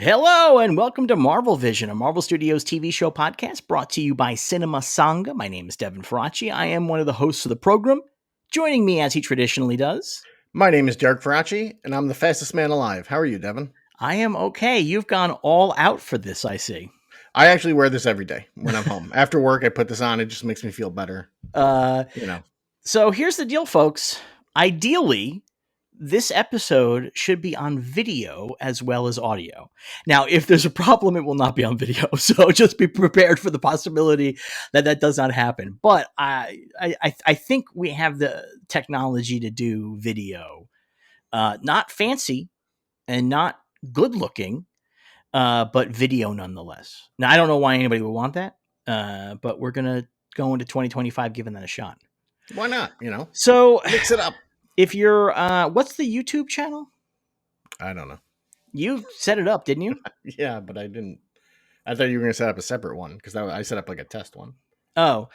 Hello and welcome to Marvelvision, a Marvel Studios TV show podcast brought to you by Cinema Sangha. My name is Devin Faraci. I am one of the hosts of the program. Joining me, as he traditionally does, My name is Derek Faraci, and I'm the fastest man alive. How are you, Devin? I am okay. You've gone all out for this, I see. I actually wear this every day when I'm home. After work, I put this on. It just makes me feel better. So here's the deal, folks. Ideally, this episode should be on video as well as audio. Now, if there's a problem, it will not be on video. So just be prepared for the possibility that that does not happen. But I think we have the technology to do video, not fancy and not good looking, but video nonetheless. Now, I don't know why anybody would want that, but we're gonna go into 2025 giving that a shot. Why not? So Mix it up. if you're, what's the YouTube channel? I don't know. You set it up, didn't you? Yeah, but I didn't. I thought you were going to set up a separate one because I set up like a test one. Oh,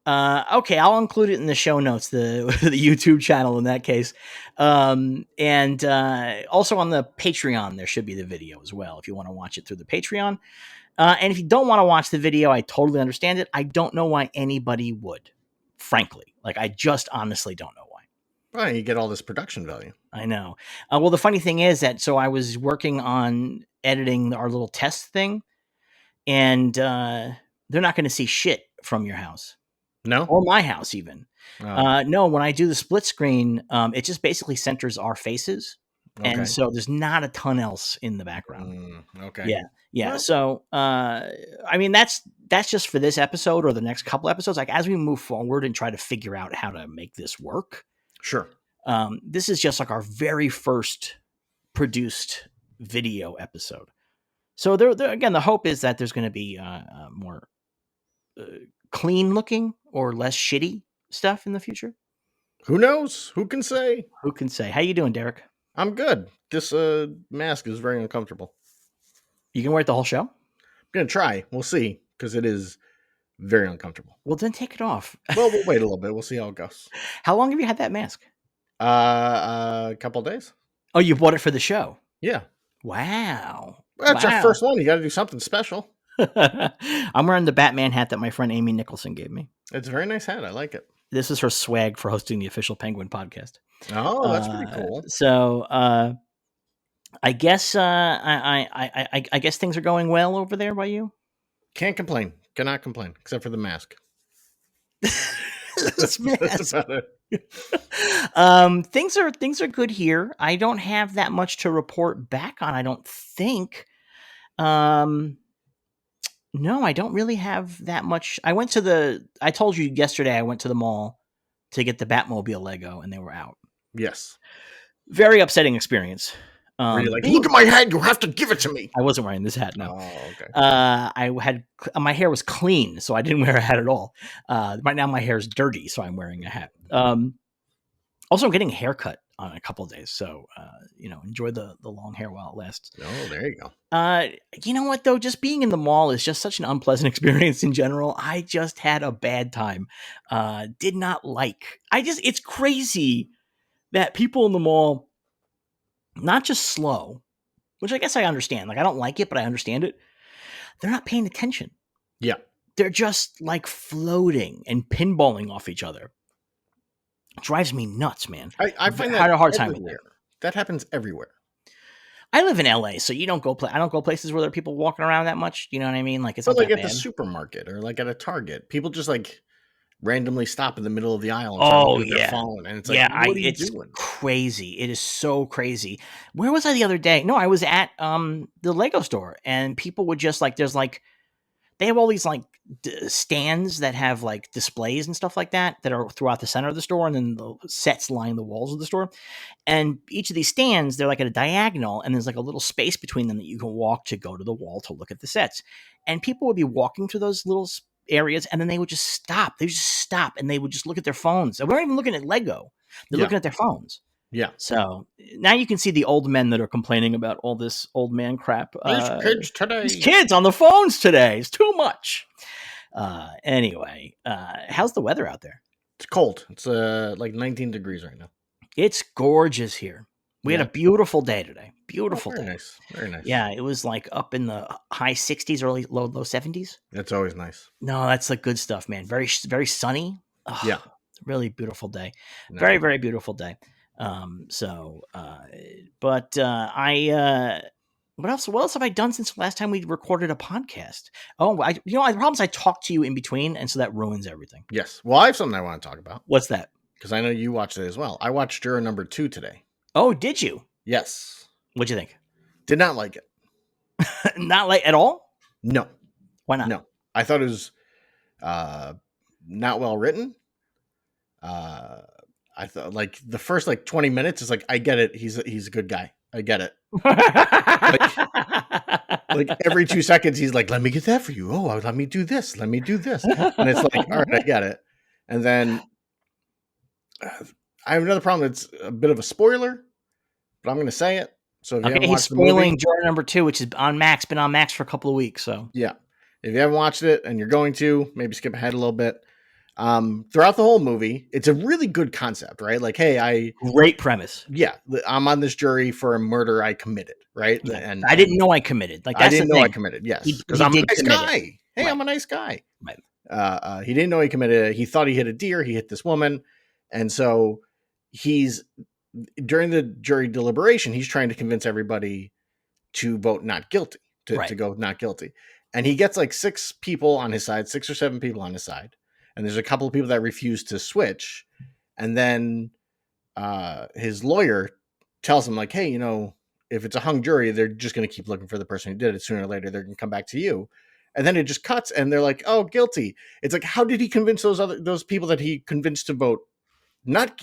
okay. I'll include it in the show notes, the YouTube channel in that case. And also on the Patreon, there should be the video as well if you want to watch it through the Patreon. And if you don't want to watch the video, I totally understand it. I don't know why anybody would, frankly. Like, I just honestly don't know why. Well, you get all this production value. I know. Well, the funny thing is that, so I was working on editing our little test thing, and they're not going to see shit from your house. No? Or my house, even. Oh. No, when I do the split screen, it just basically centers our faces. Okay. And so there's not a ton else in the background. Okay. Yeah. Well, so, I mean, that's just for this episode or the next couple episodes. Like, as we move forward and try to figure out how to make this work. Sure. This is just like our very first produced video episode. So there again, the hope is that there's going to be more clean looking or less shitty stuff in the future. Who knows? Who can say? Who can say? How you doing, Derek? I'm good. This mask is very uncomfortable. You can wear it the whole show? I'm going to try. We'll see, because it is very uncomfortable. Well, then take it off. Well, we'll wait a little bit. We'll see how it goes. How long have you had that mask? A couple of days. Oh, you bought it for the show? Yeah. Wow. Well, that's our first one. You got to do something special. I'm wearing the Batman hat that my friend Amy Nicholson gave me. It's a very nice hat. I like it. This is her swag for hosting the official Penguin podcast. Oh, that's pretty cool. So, I guess I guess things are going well over there by you. Can't complain. Cannot complain, except for the mask. This mask. That's about it. Things are good here. I don't have that much to report back on, I don't think. No, I don't really have that much. I told you yesterday I went to the mall to get the Batmobile Lego and they were out. Yes. Very upsetting experience. Were you like, look at my head, you have to give it to me. I wasn't wearing this hat, no. Oh, okay. My hair was clean, so I didn't wear a hat at all. Right now my hair is dirty, so I'm wearing a hat. Also, I'm getting a haircut on a couple of days, so enjoy the long hair while it lasts. Oh, there you go. You know what though? Just being in the mall is just such an unpleasant experience in general. I just had a bad time. Did not like. It's crazy that people in the mall, not just slow, which I guess I understand. Like, I don't like it, but I understand it. They're not paying attention. Yeah. They're just like floating and pinballing off each other. It drives me nuts, man. I find that had a hard time with it. That happens everywhere. I live in LA, so you don't go. I don't go places where there are people walking around that much. You know what I mean? Like, it's not like that at bad. the supermarket or like at a Target, people just like randomly stop in the middle of the aisle and look at their phone, and it's like, what are you doing? Crazy. It is so crazy. Where was I the other day? No, I was at the Lego store, and people would just like, they have all these like stands that have like displays and stuff like that are throughout the center of the store, and then the sets line the walls of the store. And each of these stands, they're like at a diagonal, and there's like a little space between them that you can walk to go to the wall to look at the sets. And people would be walking through those little areas, and then they would just stop. They would just stop, and they would just look at their phones. They weren't even looking at Lego. They're looking at their phones. Yeah. So now you can see the old men that are complaining about all this old man crap. These kids today. These kids on the phones today. It's too much. Anyway, how's the weather out there? It's cold. It's like 19 degrees right now. It's gorgeous here. We had a beautiful day today. Beautiful very day. Nice. Very nice. Yeah, it was like up in the high 60s, low 70s. That's always nice. No, that's like good stuff, man. Very, very sunny. Oh, yeah. Really beautiful day. No. Very, very beautiful day. What else have I done since the last time we recorded a podcast? Oh, the problem is I talk to you in between, and so that ruins everything. Yes. Well, I have something I want to talk about. What's that? Because I know you watched it as well. I watched Juror number 2 today. Oh, did you? Yes. What'd you think? Did not like it. Not like at all? No. Why not? No. I thought it was not well written. I thought like the first 20 minutes is like, I get it. He's a good guy. I get it. like every 2 seconds, he's like, let me get that for you. Oh, let me do this. Let me do this. And it's like, all right, I get it. And then I have another problem. It's a bit of a spoiler, but I'm going to say it. So if you haven't watched the movie, spoiling Juror number 2, which is on Max, been on Max for a couple of weeks. So yeah, if you haven't watched it and you're going to, maybe skip ahead a little bit. Throughout the whole movie, it's a really good concept, right? Like, hey, great premise. Yeah, I'm on this jury for a murder I committed, right? Yeah. And I didn't know I committed. Like, I didn't know I committed. Yes, because I'm a nice guy. Hey, I'm a nice guy. Right. He didn't know he committed it. He thought he hit a deer. He hit this woman, and so he's during the jury deliberation, he's trying to convince everybody to vote not guilty, to go not guilty, and he gets like 6 people on his side, 6 or 7 people on his side. And there's a couple of people that refuse to switch. And then his lawyer tells him, like, hey, if it's a hung jury, they're just going to keep looking for the person who did it. Sooner or later, they're going to come back to you. And then it just cuts and they're like, oh, guilty. It's like, how did he convince those people that he convinced to vote not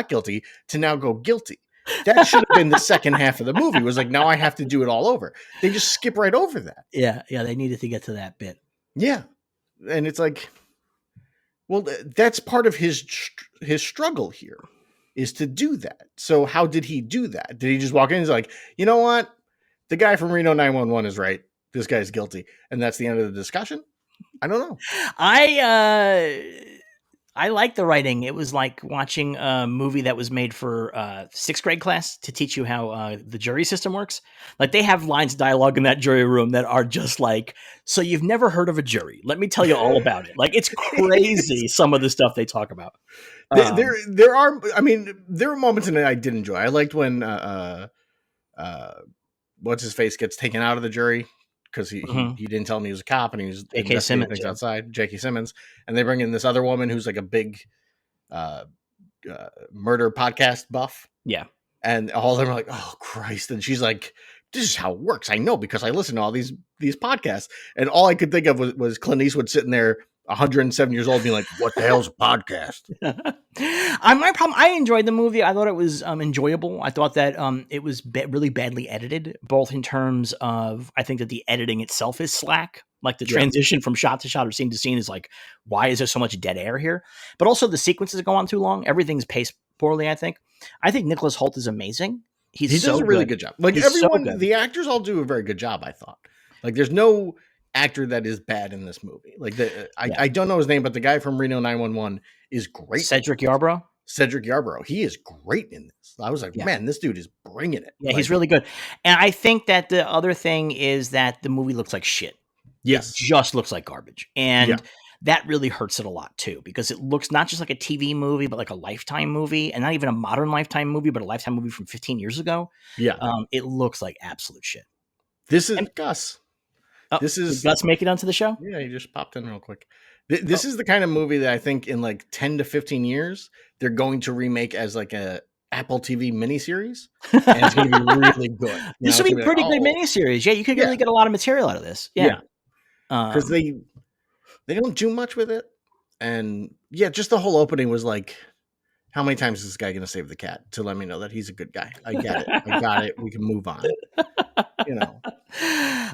guilty to now go guilty? That should have been the second half of the movie. It was like, now I have to do it all over. They just skip right over that. Yeah. They needed to get to that bit. Yeah. And it's like, well, that's part of his struggle here, is to do that. So how did he do that? Did he just walk in and he's like, you know what? The guy from Reno 911 is right. This guy's guilty. And that's the end of the discussion? I don't know. I like the writing. It was like watching a movie that was made for 6th grade class to teach you how the jury system works. Like, they have lines of dialogue in that jury room that are just like, so you've never heard of a jury. Let me tell you all about it. Like, it's crazy, some of the stuff they talk about. There are moments in it I did enjoy. I liked when what's his face gets taken out of the jury because he didn't tell him he was a cop and he was J.K. Simmons things outside. J.K. Simmons, and they bring in this other woman who's like a big murder podcast buff. Yeah, and all of them are like, "Oh Christ!" And she's like, "This is how it works. I know because I listen to all these podcasts." And all I could think of was Clint Eastwood sitting there, 107 years old, being like, "What the hell's a podcast?" My problem. I enjoyed the movie. I thought it was enjoyable. I thought that it was really badly edited, both in terms of, I think that the editing itself is slack. Like, the transition from shot to shot or scene to scene is like, why is there so much dead air here? But also the sequences go on too long. Everything's paced poorly. I think Nicholas Hoult is amazing. He does a really good job. Like, everyone, the actors all do a very good job, I thought. Like, there's no actor that is bad in this movie. Like, I don't know his name, but the guy from Reno 911 is great. Cedric Yarbrough. He is great in this. I was like, man, this dude is bringing it. Yeah, he's really good. And I think that the other thing is that the movie looks like shit. Yes. It just looks like garbage. And that really hurts it a lot too, because it looks not just like a TV movie, but like a Lifetime movie, and not even a modern Lifetime movie, but a Lifetime movie from 15 years ago. Yeah. It looks like absolute shit. This is Gus. This is Gus make it onto the show? Yeah, he just popped in real quick. This is the kind of movie that I think in like 10 to 15 years, they're going to remake as like a Apple TV miniseries. And it's going to be really good. This would be a pretty good miniseries. Yeah, you could really get a lot of material out of this. Yeah. Because they don't do much with it. And just the whole opening was like, how many times is this guy going to save the cat to let me know that he's a good guy? I get it. I got it. We can move on.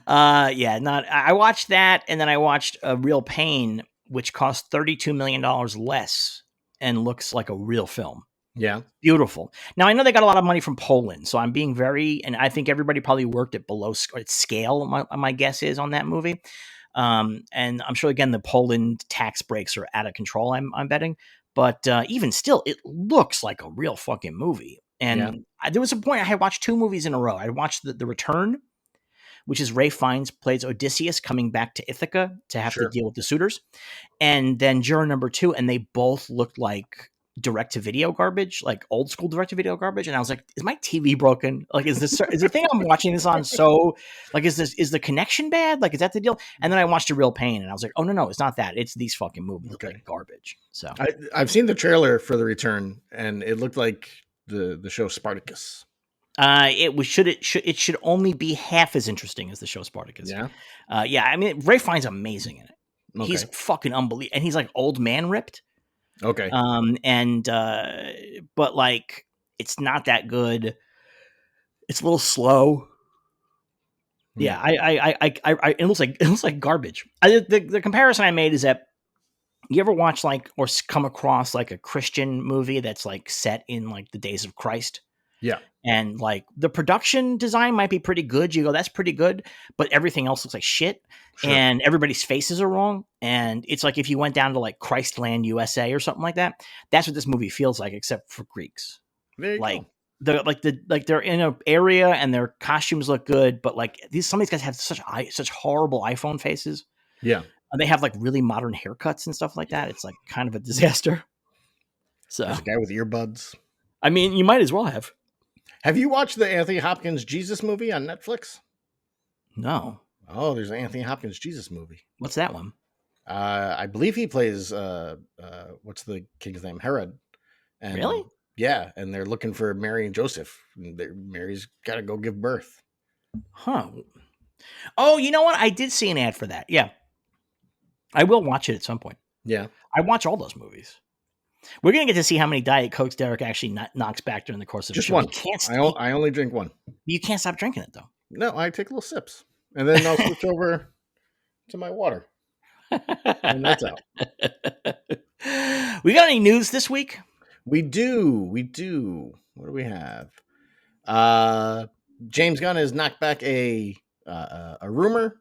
I watched that, and then I watched Real Pain, which cost $32 million less and looks like a real film. Yeah. Beautiful. Now, I know they got a lot of money from Poland, so I'm being and I think everybody probably worked at below scale, my guess is, on that movie. And I'm sure, again, the Poland tax breaks are out of control, I'm betting. But even still, it looks like a real fucking movie. And there was a point I had watched 2 movies in a row. I watched the Return, which is Ralph Fiennes plays Odysseus coming back to Ithaca to have to deal with the suitors. And then Juror number 2, and they both looked like direct-to-video garbage, like old school direct-to-video garbage. And I was like, is my TV broken? Like, is the thing I'm watching this on so, like, is the connection bad? Like, is that the deal? And then I watched A Real Pain, and I was like, oh, no, it's not that. It's these fucking movies look like garbage. So I've seen the trailer for The Return, and it looked like the show Spartacus. It should only be half as interesting as the show Spartacus. Yeah. I mean, Ralph Fiennes amazing in it. Okay. He's fucking unbelievable, and he's like old man ripped. Okay. But like, it's not that good. It's a little slow. Yeah, it looks like garbage. The comparison I made is that you ever watch like or come across like a Christian movie that's like set in like the days of Christ. Yeah. And like the production design might be pretty good. You go, that's pretty good, but everything else looks like shit. Sure. And everybody's faces are wrong. And it's like if you went down to like Christland, USA or something like that, that's what this movie feels like, except for Greeks. There you go. They're in an area and their costumes look good, but like some of these guys have such horrible iPhone faces. Yeah. And they have like really modern haircuts and stuff like that. It's like kind of a disaster. So there's a guy with earbuds. I mean, you might as well have. Have you watched the Anthony Hopkins Jesus movie on Netflix? No. Oh, there's an Anthony Hopkins Jesus movie. What's that one? I believe he plays what's the king's name? Herod. And, really? Yeah, and they're looking for Mary and Joseph. Mary's got to go give birth. Huh. Oh, you know what? I did see an ad for that. Yeah. I will watch it at some point. Yeah. I watch all those movies. We're going to get to see how many Diet Cokes Derek actually knocks back during the course of just the show. One. I only drink one. You can't stop drinking it, though. No, I take little sips. And then I'll switch over to my water. And that's out. We got any news this week? We do. What do we have? James Gunn has knocked back a rumor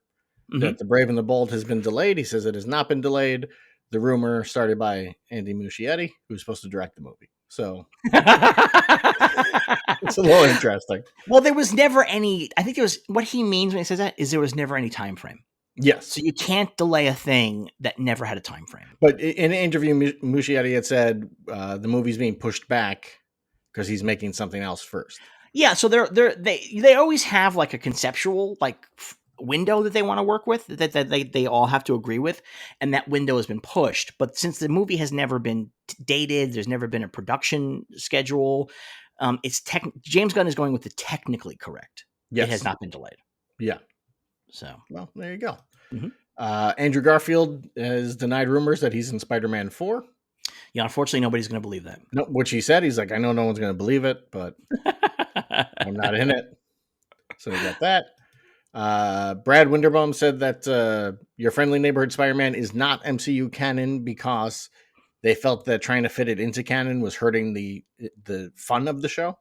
that The Brave and the Bold has been delayed. He says it has not been delayed. The rumor started by Andy Muschietti, who's supposed to direct the movie. So it's a little interesting. Well, there was never any. I think it was what he means when he says that is there was never any time frame. Yes. So you can't delay a thing that never had a time frame. But in an interview, Muschietti had said the movie's being pushed back because he's making something else first. Yeah. So they always have like a conceptual like window that they want to work with that they all have to agree with, and that window has been pushed. But since the movie has never been dated, there's never been a production schedule. James Gunn is going with the technically correct. Yes. It has not been delayed. Yeah. So, well, there you go. Mm-hmm. Andrew Garfield has denied rumors that he's in Spider-Man 4. Yeah, unfortunately, nobody's going to believe that. No, which he said, he's like, I know no one's going to believe it, but I'm not in it. So we got that. Brad Winderbaum said that Your Friendly Neighborhood Spider-Man is not MCU canon because they felt that trying to fit it into canon was hurting the fun of the show.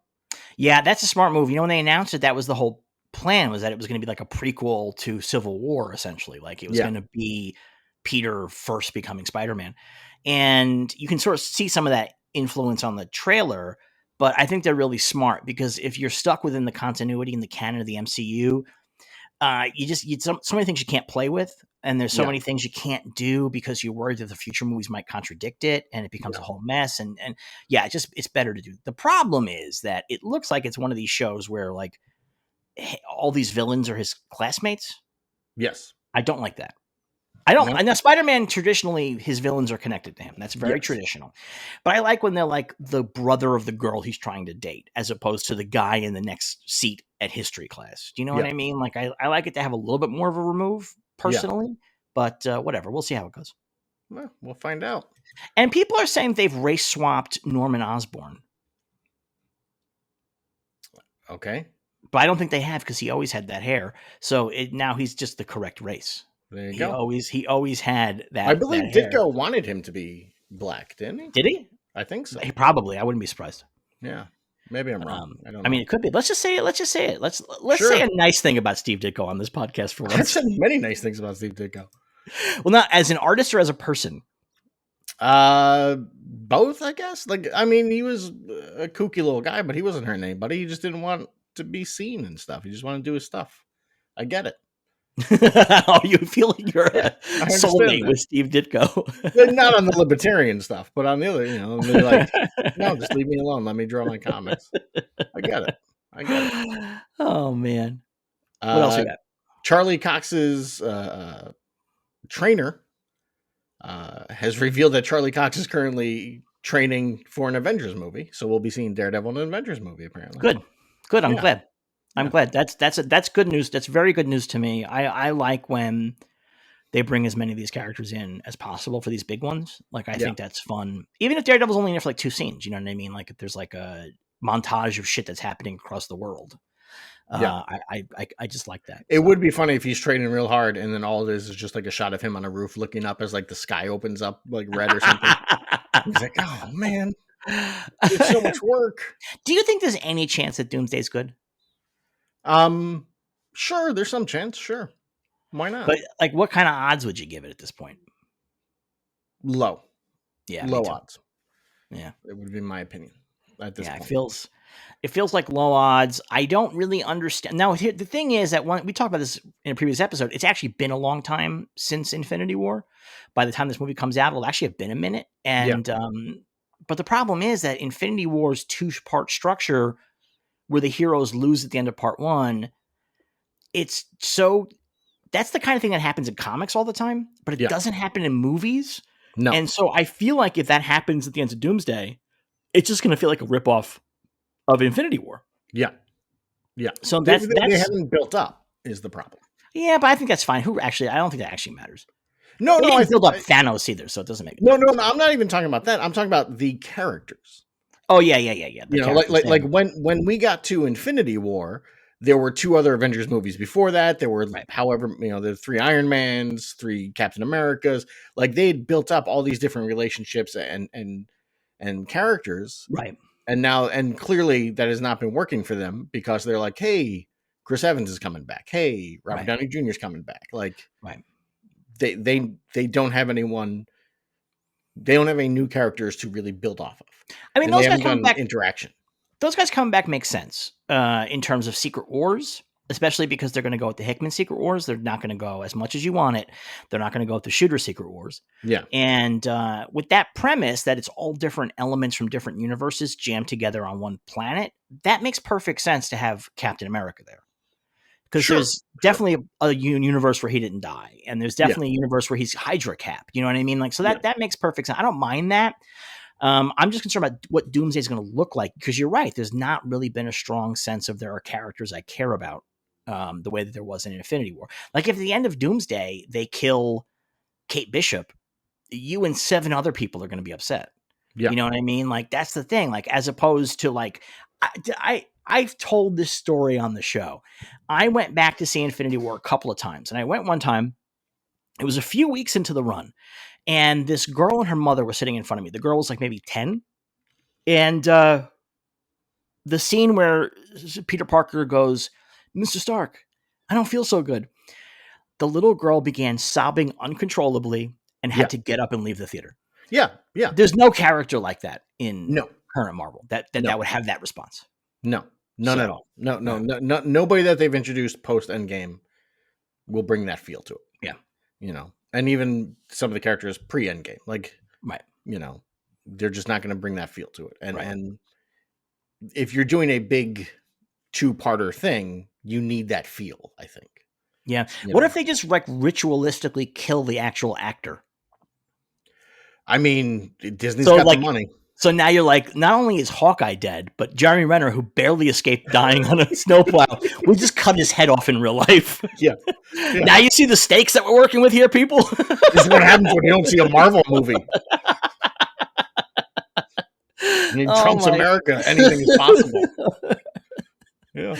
Yeah, that's a smart move. You know, when they announced it, that was the whole plan, was that it was going to be like a prequel to Civil War, essentially. Like it was going to be Peter first becoming Spider-Man. And you can sort of see some of that influence on the trailer, but I think they're really smart because if you're stuck within the continuity and the canon of the MCU, so many things you can't play with, and there's so many things you can't do because you're worried that the future movies might contradict it, and it becomes a whole mess. And it's better to do. The problem is that it looks like it's one of these shows where like all these villains are his classmates. Yes, I don't like that. I don't. I know Spider-Man traditionally his villains are connected to him. That's very traditional. But I like when they're like the brother of the girl he's trying to date, as opposed to the guy in the next seat at history class. Do you know what I mean? Like I like it to have a little bit more of a remove personally, but whatever. We'll see how it goes. Well, we'll find out. And people are saying they've race swapped Norman Osborn. Okay. But I don't think they have because he always had that hair. So now he's just the correct race. There you go. He always had that. I believe Ditko wanted him to be black, didn't he? Did he? I think so. Probably. I wouldn't be surprised. Yeah. Maybe I'm wrong. I don't know. I mean, it could be. Let's just say it. Let's say a nice thing about Steve Ditko on this podcast for once. I've said many nice things about Steve Ditko. Well, not as an artist or as a person. Both, I guess. Like, I mean, he was a kooky little guy, but he wasn't hurting anybody. He just didn't want to be seen and stuff. He just wanted to do his stuff. I get it. Oh, you feel like you're Yeah, a I understand soulmate that. with Steve Ditko. Not on the libertarian stuff, but on the other, they're like, no, just leave me alone. Let me draw my comics. I get it. I get it. Oh man, what else we got? Charlie Cox's trainer has revealed that Charlie Cox is currently training for an Avengers movie, so we'll be seeing Daredevil in an Avengers movie. Apparently, Good. I'm Yeah. glad. I'm Yeah. glad. That's good news. That's very good news to me. I like when they bring as many of these characters in as possible for these big ones. Like, I think that's fun. Even if Daredevil's only in there for like 2 scenes, you know what I mean? Like, if there's like a montage of shit that's happening across the world. I just like that. It would be funny if he's training real hard and then all it is just like a shot of him on a roof looking up as like the sky opens up like red or something. He's like, oh man, it's so much work. Do you think there's any chance that Doomsday's good? Sure, there's some chance. Sure, why not? But like, what kind of odds would you give it at this point? Low. Yeah, low odds. Yeah, it would be my opinion at this point. It feels like low odds. I don't really understand. Now, the thing is that we talked about this in a previous episode. It's actually been a long time since Infinity War. By the time this movie comes out, it'll actually have been a minute. And but the problem is that Infinity War's 2-part structure, where the heroes lose at the end of part 1, that's the kind of thing that happens in comics all the time, but it doesn't happen in movies. No. And so I feel like if that happens at the end of Doomsday, it's just going to feel like a ripoff of Infinity War. Yeah. So they haven't built up is the problem. Yeah, but I think that's fine. I don't think that actually matters. No, they didn't build up Thanos either, so it doesn't make no. I'm not even talking about that. I'm talking about the characters. Oh yeah. Like when we got to Infinity War, there were 2 other Avengers movies before that. There were, however, the 3 Iron Mans, 3 Captain Americas. Like, they'd built up all these different relationships and characters, right? And clearly that has not been working for them because they're like, hey, Chris Evans is coming back. Hey, Robert Downey Jr. is coming back. Like, they don't have anyone. They don't have any new characters to really build off of. I mean, those guys coming back, interaction. Those guys coming back makes sense in terms of Secret Wars, especially because they're going to go with the Hickman Secret Wars. They're not going to go as much as you want it. They're not going to go with the Shooter Secret Wars. Yeah. And with that premise that it's all different elements from different universes jammed together on one planet, that makes perfect sense to have Captain America there. Because there's definitely a universe where he didn't die. And there's definitely a universe where he's Hydra Cap. You know what I mean? Like, so that makes perfect sense. I don't mind that. I'm just concerned about what Doomsday is going to look like, because you're right. There's not really been a strong sense of there are characters I care about the way that there was in Infinity War. Like, if at the end of Doomsday they kill Kate Bishop, you and 7 other people are going to be upset. Yeah. You know what I mean? Like, that's the thing. Like, as opposed to like, I've told this story on the show. I went back to see Infinity War a couple of times, and I went one time. It was a few weeks into the run. And this girl and her mother were sitting in front of me. The girl was like maybe 10. And the scene where Peter Parker goes, Mr. Stark, I don't feel so good. The little girl began sobbing uncontrollably and had to get up and leave the theater. Yeah. There's no character like that in current Marvel that would have that response. No, none at all. No, nobody that they've introduced post Endgame will bring that feel to it. Yeah. And even some of the characters pre-Endgame, like, they're just not going to bring that feel to it. And if you're doing a big 2-parter thing, you need that feel, I think. Yeah. What if they just like ritualistically kill the actual actor? I mean, Disney's got the money. So now you're like, not only is Hawkeye dead, but Jeremy Renner, who barely escaped dying on a snowplow, we just cut his head off in real life. Yeah. Now you see the stakes that we're working with here, people? This is what happens when you don't see a Marvel movie. In Trump's America, anything is possible. Yeah.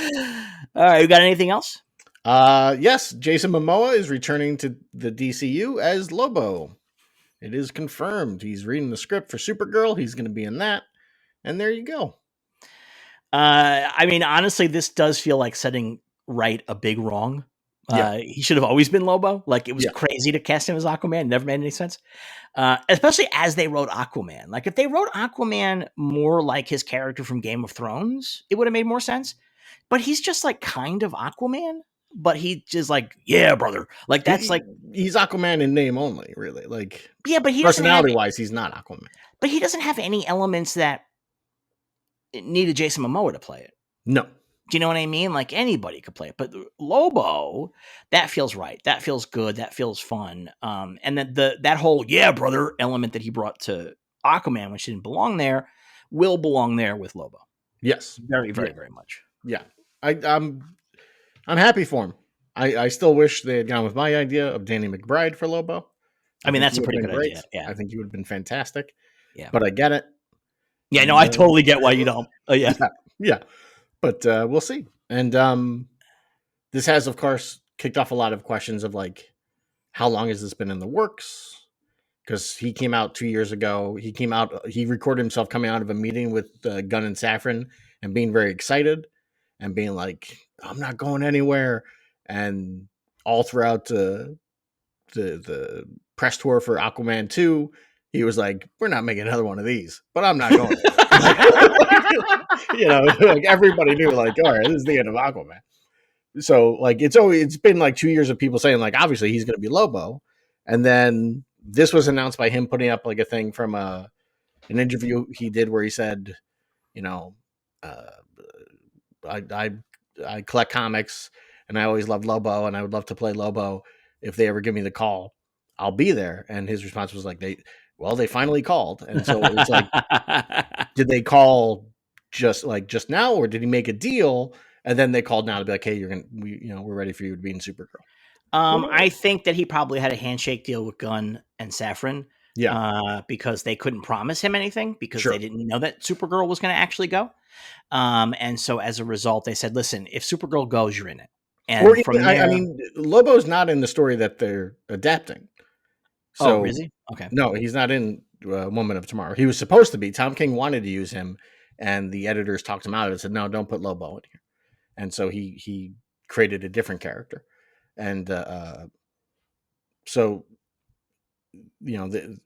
All right. You got anything else? Yes. Jason Momoa is returning to the DCU as Lobo. It is confirmed. He's reading the script for Supergirl. He's going to be in that. And there you go. I mean, honestly, this does feel like setting right a big wrong. He should have always been Lobo. Like, it was crazy to cast him as Aquaman. Never made any sense. Especially as they wrote Aquaman. Like, if they wrote Aquaman more like his character from Game of Thrones, it would have made more sense. But he's just like kind of Aquaman, but he just like, yeah, brother. Like, that's he's Aquaman in name only, really. Like, yeah, but he personality wise, he's not Aquaman. But he doesn't have any elements that needed Jason Momoa to play it. No. Do you know what I mean? Like, anybody could play it, but Lobo, that feels right. That feels good. That feels fun. And then that whole yeah, brother element that he brought to Aquaman, which didn't belong there, will belong there with Lobo. Yes, very, very, very much. Yeah, I'm happy for him. I still wish they had gone with my idea of Danny McBride for Lobo. I mean, that's a pretty good idea. Yeah, I think he would have been fantastic. Yeah, but I get it. Yeah, no, I totally get why you don't. Oh, yeah. Yeah. But we'll see. And this has, of course, kicked off a lot of questions of like, how long has this been in the works? Because he came out 2 years ago. He recorded himself coming out of a meeting with Gunn and Safran and being very excited and being like, I'm not going anywhere. And all throughout the press tour for Aquaman 2, he was like, we're not making another one of these, but I'm not going. Like everybody knew, like, all right, this is the end of Aquaman. So like, it's been like 2 years of people saying like, obviously he's going to be Lobo. And then this was announced by him putting up like a thing from an interview he did where he said, I collect comics and I always loved Lobo and I would love to play Lobo. If they ever give me the call, I'll be there. And his response was like, they finally called. And so it's like, did they call just now, or did he make a deal? And then they called now to be like, hey, we're ready for you to be in Supergirl. I think that he probably had a handshake deal with Gunn and Safran. Yeah. Because they couldn't promise him anything because they didn't know that Supergirl was going to actually go. And so as a result, they said, listen, if Supergirl goes, you're in it. And I mean, Lobo's not in the story that they're adapting. So, really? Okay. No, he's not in Woman of Tomorrow. He was supposed to be. Tom King wanted to use him, and the editors talked him out of it and said, no, don't put Lobo in here. And so he created a different character. And so, the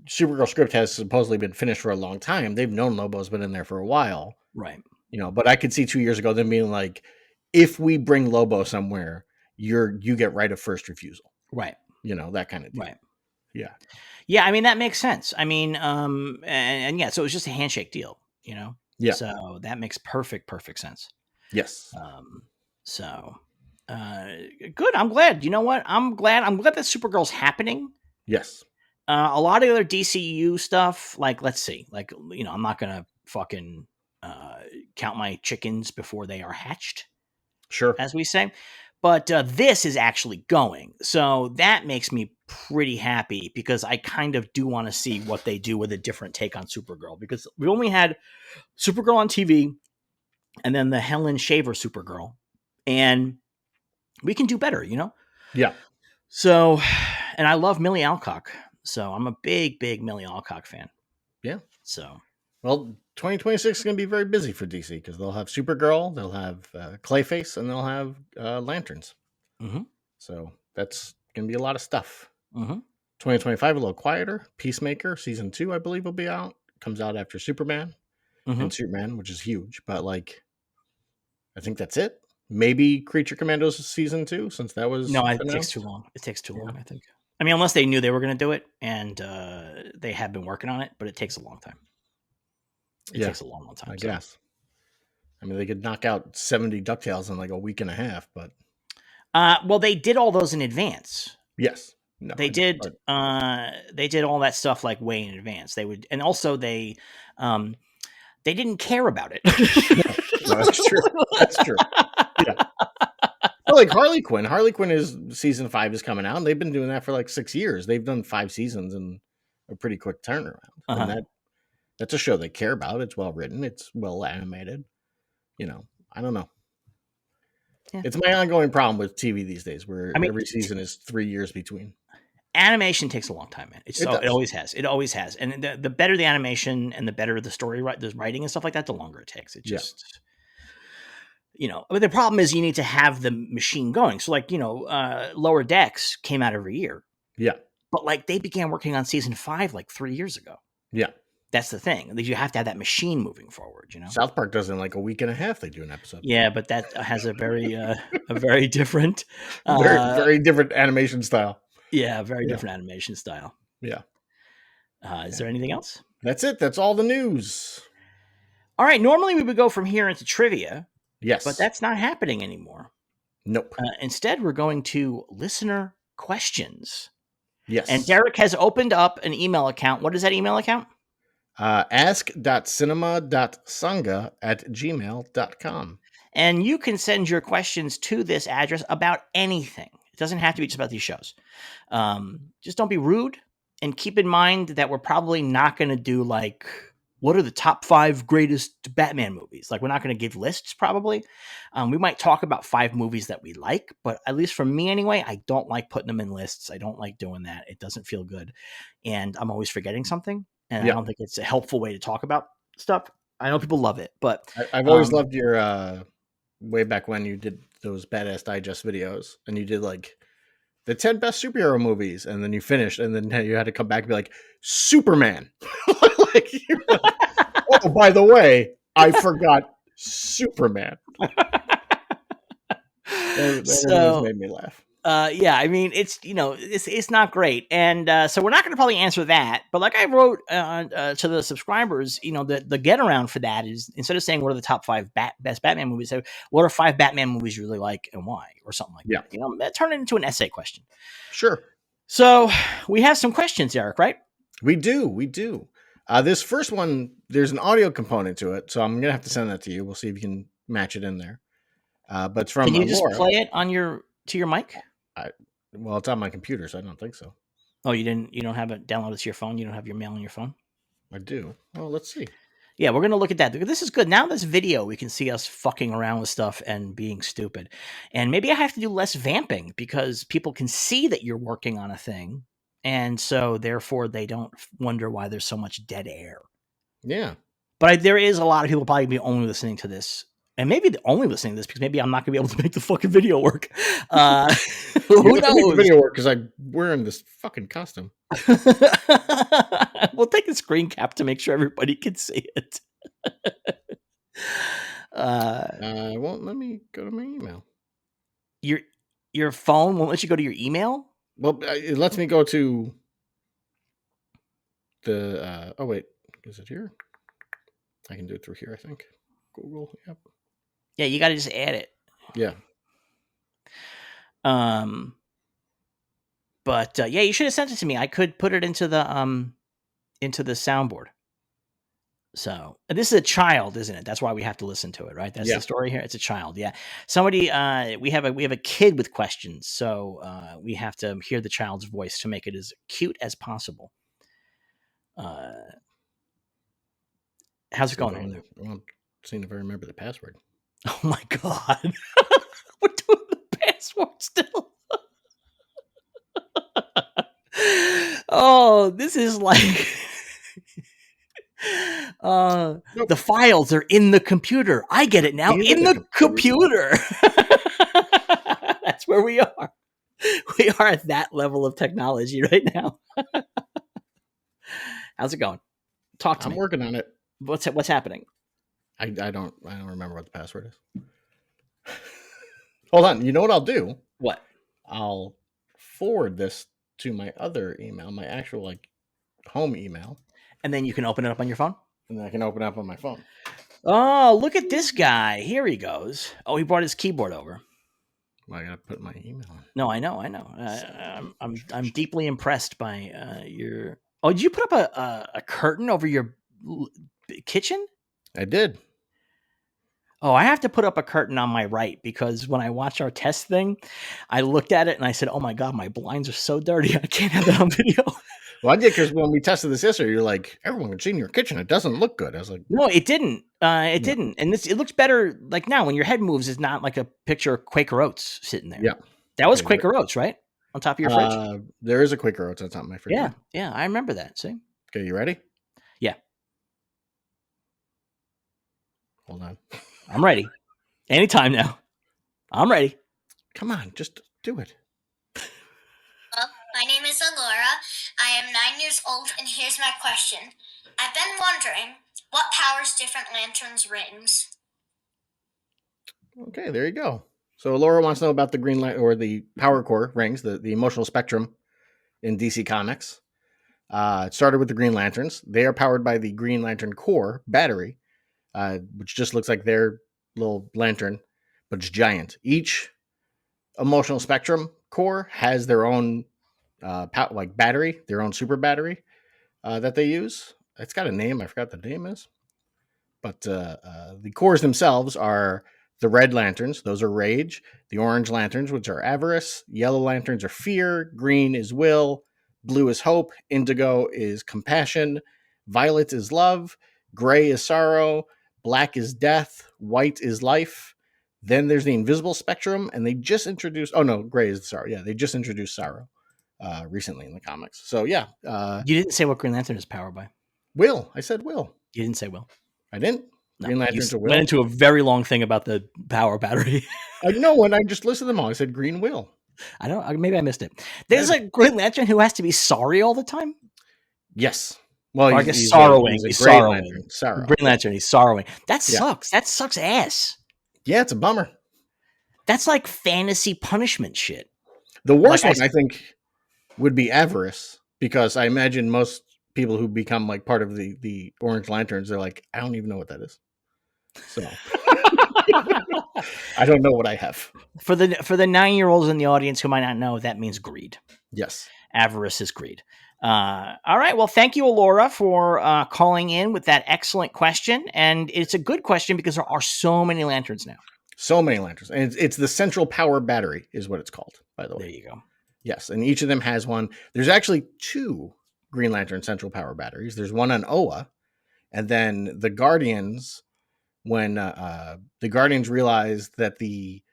Supergirl script has supposedly been finished for a long time. They've known Lobo's been in there for a while. Right. But I could see 2 years ago them being like, if we bring Lobo somewhere, you get right of first refusal. Right. That kind of deal. Right. Yeah. Yeah. I mean, that makes sense. I mean, and yeah, so it was just a handshake deal, Yeah. So that makes perfect sense. Yes. Good. I'm glad. You know what? I'm glad that Supergirl's happening. Yes. A lot of other DCU stuff, like, let's see, like, I'm not going to fucking count my chickens before they are hatched. Sure. As we say. But this is actually going. So that makes me pretty happy because I kind of do want to see what they do with a different take on Supergirl, because we only had Supergirl on TV and then the Helen Shaver Supergirl, and we can do better, Yeah. So, and I love Millie Alcock. So I'm a big Millie Alcock fan. Yeah. So, well, 2026 is going to be very busy for DC because they'll have Supergirl, they'll have Clayface, and they'll have Lanterns. Mm-hmm. So that's going to be a lot of stuff. Mm-hmm. 2025, a little quieter. Peacemaker season 2, I believe, will be out. Comes out after Superman and Superman, which is huge. But like, I think that's it. Maybe Creature Commandos season 2, since that was it takes too long. It takes too long, I think. I mean, unless they knew they were going to do it, and they have been working on it, but it takes a long time. It takes a long time. I guess. I mean, they could knock out 70 DuckTales in like a week and a half, but. Well, they did all those in advance. Yes. No, they did all that stuff like way in advance. They would, and also they didn't care about it. No, that's true. That's true. Yeah. Well, like Harley Quinn is season 5 is coming out, and they've been doing that for like 6 years. They've done 5 seasons in a pretty quick turnaround. And that's a show they care about. It's well written. It's well animated. I don't know. Yeah. It's my ongoing problem with TV these days, where every season is 3 years between. Animation takes a long time, man. It always has. It always has. And the better the animation and the better the story, the writing and stuff like that, the longer it takes. It just, but the problem is you need to have the machine going. So like, Lower Decks came out every year. Yeah. But like they began working on season 5 like 3 years ago. Yeah. That's the thing. You have to have that machine moving forward, South Park does in like a week and a half they do an episode. Yeah, but that has a very different very different animation style. Yeah, very different animation style. Yeah. Is there anything else? That's it. That's all the news. All right. Normally we would go from here into trivia. Yes. But that's not happening anymore. Nope. Instead, we're going to listener questions. Yes. And Derek has opened up an email account. What is that email account? ask.cinema.sanga@gmail.com. And you can send your questions to this address about anything. It doesn't have to be just about these shows. Just don't be rude. And keep in mind that we're probably not going to do like, what are the top 5 greatest Batman movies? Like, we're not going to give lists probably. We might talk about 5 movies that we like, but at least for me anyway, I don't like putting them in lists. I don't like doing that. It doesn't feel good. And I'm always forgetting something. And I don't think it's a helpful way to talk about stuff. I know people love it, but I've always loved your way back when you did those Badass Digest videos and you did like the 10 best superhero movies, and then you finished, and then you had to come back and be like, Superman. like, oh, by the way, I forgot Superman. that always made me laugh. Yeah, I mean, it's not great. And so we're not going to probably answer that. But like I wrote to the subscribers, the get around for that is, instead of saying what are the top 5 best Batman movies, say, what are 5 Batman movies you really like and why, or something like that. Turn it into an essay question. Sure. So we have some questions, Eric, right? We do. This first one, there's an audio component to it, so I'm going to have to send that to you. We'll see if you can match it in there. But it's from Can you just Laura. play it to your mic? Well, it's on my computer, so I don't think so. Oh, you don't have it downloaded to your phone? You don't have your mail on your phone? I do. Well, let's see. Yeah, we're going to look at that. This is good. Now this video, we can see us fucking around with stuff and being stupid. And maybe I have to do less vamping because people can see that you're working on a thing. And so therefore they don't wonder why there's so much dead air. Yeah. But there is a lot of people probably be only listening to this. And maybe they're only listening to this because maybe I'm not going to be able to make the fucking video work. Who knows? Make the video work because I'm wearing this fucking costume. We'll take a screen cap to make sure everybody can see it. Won't let me go to my email. Your phone won't let you go to your email? Well, it lets me go to the. Oh wait, is it here? I can do it through here, I think. Google. Yep. Yeah, you got to just add it. Yeah. But yeah, you should have sent it to me. I could put it into the soundboard. So this is a child, isn't it? That's why we have to listen to it, right? That's the story here. It's a child. Yeah. Somebody, we have a kid with questions. So we have to hear the child's voice to make it as cute as possible. How's it going over there? I'm seeing if I remember the password. Oh my God. We're doing the password still. Oh, this is like nope. The files are in the computer. I get it now. In the computer. That's where we are. We are at that level of technology right now. How's it going? Talk to me. I'm working on it. What's happening? I don't remember what the password is. Hold on. You know what I'll do? What? I'll forward this to my other email, my actual home email. And then you can open it up on your phone? And then I can open it up on my phone. Oh, look at this guy. Here he goes. Oh, he brought his keyboard over. Well, I gotta put my email on. No, I know. I'm deeply impressed by your. Oh, did you put up a curtain over your kitchen? I did. Oh, I have to put up a curtain on my right because when I watch our test thing, I looked at it and I said, "Oh my God, my blinds are so dirty. I can't have that on video." Well, I did because when we tested this yesterday, you're like, "Everyone can see in your kitchen. It doesn't look good." I was like, "No, it didn't. It didn't." And it looks better. Like now, when your head moves, it's not like a picture of Quaker Oats sitting there. Yeah, that was Quaker Oats, right? On top of your fridge. There is a Quaker Oats on top of my fridge. Yeah, I remember that. See? Okay, you ready? Yeah. Hold on. I'm ready. Anytime now. I'm ready. Come on, just do it. My name is Alora. I am 9 years old, and here's my question. I've been wondering, what powers different lanterns' rings? Okay, there you go. So Laura wants to know about the Green Lantern or the Power Core rings, the emotional spectrum in DC Comics. It started with the Green Lanterns. They are powered by the Green Lantern Core battery, which just looks like their little lantern, but it's giant. Each emotional spectrum core has their own like battery, their own super battery that they use. It's got a name. I forgot the name is. But the cores themselves are the red lanterns. Those are rage. The orange lanterns, which are avarice. Yellow lanterns are fear. Green is will. Blue is hope. Indigo is compassion. Violet is love. Gray is sorrow. Black is death. White is life. Then there's the invisible spectrum, and they just introduced. Oh no, gray is sorrow. Yeah, they just introduced sorrow recently in the comics. So yeah, you didn't say what Green Lantern is powered by. Will. I said will. You didn't say will. I didn't. No, Green Lantern to will. Went into a very long thing about the power battery. I know, and I just listed them all. I said Green will. I don't. Maybe I missed it. There's a Green Lantern who has to be sorry all the time. Yes. Well, I guess sorrowing. He's sorrowing. Sorrow. Green Lantern. He's sorrowing. That sucks. Yeah. That sucks ass. Yeah, it's a bummer. That's like fantasy punishment shit. The worst one, I think, would be avarice, because I imagine most people who become like part of the Orange Lanterns, they're like, I don't even know what that is. So I don't know what I have. For the 9-year-olds in the audience who might not know, that means greed. Yes. Avarice is greed. All right. Well, thank you, Alora, for calling in with that excellent question. And it's a good question because there are so many lanterns now. So many lanterns. And it's the central power battery is what it's called, by the way. There you go. Yes. And each of them has one. There's actually 2 Green Lantern central power batteries. There's one on Oa. And then the Guardians, when the Guardians realized that the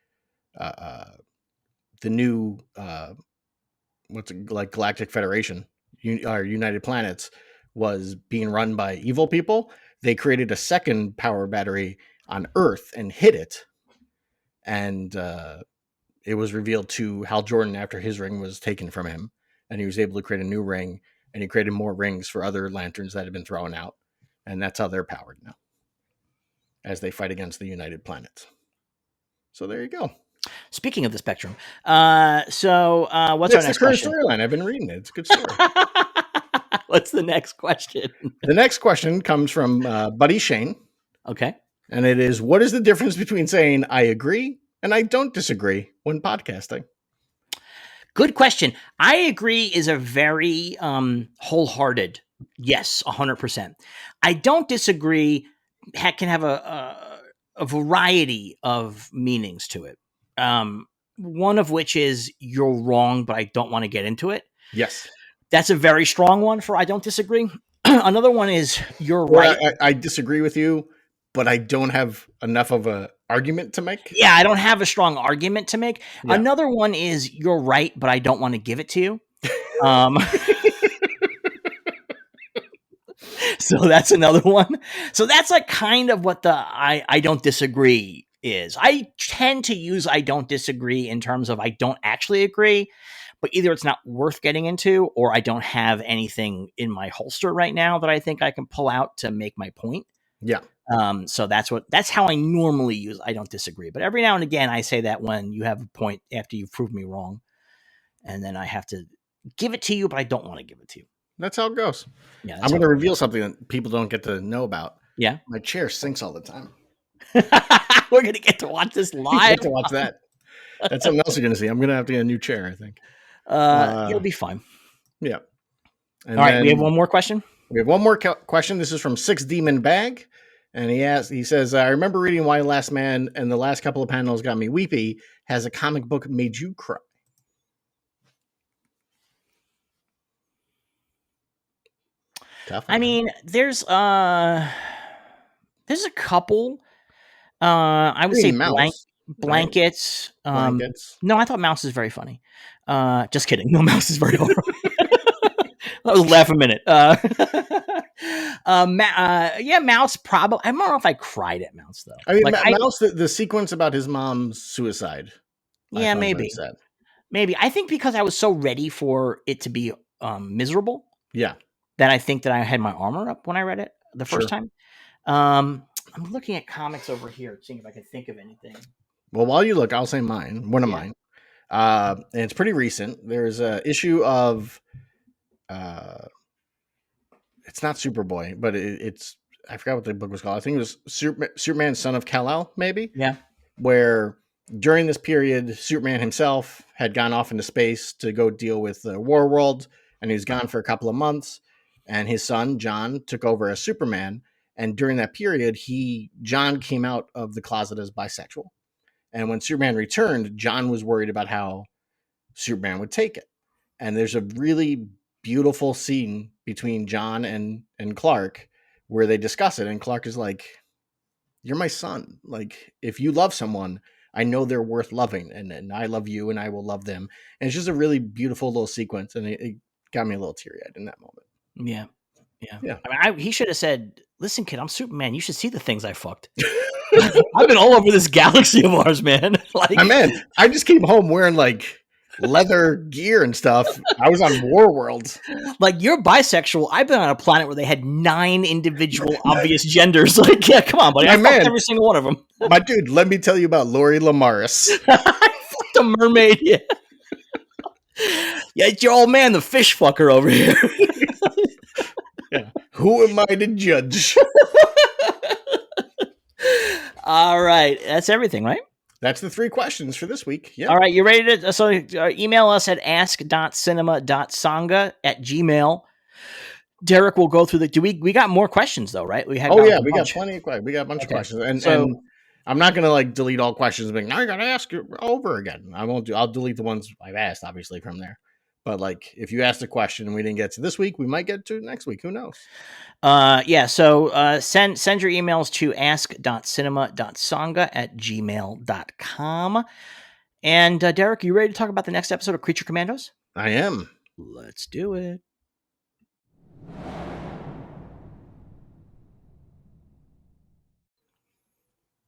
new Galactic Federation, United Planets, was being run by evil people, they created a second power battery on Earth and hid it. And it was revealed to Hal Jordan after his ring was taken from him, and he was able to create a new ring, and he created more rings for other lanterns that had been thrown out. And that's how they're powered now, as they fight against the United Planets. So there you go. Speaking of the spectrum, what's our next the current storyline? I've been reading it. It's a good story. What's the next question? The next question comes from Buddy Shane. Okay. And it is, what is the difference between saying I agree and I don't disagree when podcasting? Good question. I agree is a very wholehearted yes, 100%. I don't disagree can have a variety of meanings to it. One of which is you're wrong, but I don't want to get into it. Yes. That's a very strong one for I don't disagree. Another one is you're right. I disagree with you, but I don't have enough of an argument to make. Yeah, I don't have a strong argument to make. Yeah. Another one is you're right, but I don't want to give it to you. So that's another one. So that's like kind of what the I don't disagree is. I tend to use I don't disagree in terms of I don't actually agree, but either it's not worth getting into or I don't have anything in my holster right now that I think I can pull out to make my point. Yeah. So that's how I normally use I don't disagree. But every now and again I say that when you have a point after you've proved me wrong, and then I have to give it to you, but I don't want to give it to you. That's how it goes. Yeah, I'm going to reveal something that people don't get to know about. Yeah. My chair sinks all the time. We're going to get to watch this live. Get to watch that. That's something else you're going to see. I'm going to have to get a new chair, I think. You'll be fine. Yeah. And all right. We have one more question. We have one more question. This is from Six Demon Bag. And he says, I remember reading Why Last Man, and the last couple of panels got me weepy. Has a comic book made you cry? I mean, there's a couple. I would say blankets. Blankets. No, I thought Mouse is very funny. Just kidding. No, Mouse is very horrible. was laugh a minute. Mouse probably. I don't know if I cried at Mouse though. I mean, Mouse, the sequence about his mom's suicide. Yeah, maybe. Maybe. I think because I was so ready for it to be miserable. Yeah. That I think that I had my armor up when I read it the first time. I'm looking at comics over here, seeing if I can think of anything. Well, while you look, I'll say mine. One of mine. And it's pretty recent. There's an issue of it's not Superboy, but it's I forgot what the book was called. I think it was Superman, Son of Kal-El, maybe. Yeah. Where during this period, Superman himself had gone off into space to go deal with the War World, and he was gone for a couple of months. And his son, John, took over as Superman. And during that period, John came out of the closet as bisexual. And when Superman returned, John was worried about how Superman would take it. And there's a really beautiful scene between John and Clark where they discuss it. And Clark is like, you're my son. Like, if you love someone, I know they're worth loving. And I love you and I will love them. And it's just a really beautiful little sequence. And it got me a little teary-eyed in that moment. Yeah. I mean, he should have said, listen, kid, I'm Superman. You should see the things I fucked. I've been all over this galaxy of ours, man. Like, I just came home wearing like leather gear and stuff. I was on Warworld. Like, you're bisexual. I've been on a planet where they had 9 individual obvious genders. Like, yeah, come on, buddy. I fucked every single one of them. My dude, let me tell you about Lori Lamaris. I fucked a mermaid. Yeah. Yeah, it's your old man, the fish fucker over here. Yeah. Who am I to judge? All right. That's everything, right? That's the 3 questions for this week. Yeah. All right. You ready to? So email us at ask.cinema.sanga@gmail.com. Derek will go through we got more questions though, right? We got plenty of questions. We got a bunch of questions. And I'm not going to like delete all questions and be like, now I got to ask you over again. I'll delete the ones I've asked, obviously, from there. But like, if you asked a question and we didn't get to this week, we might get to next week. Who knows? So send your emails to ask.cinema.sanga@gmail.com. And Derek, you ready to talk about the next episode of Creature Commandos? I am. Let's do it.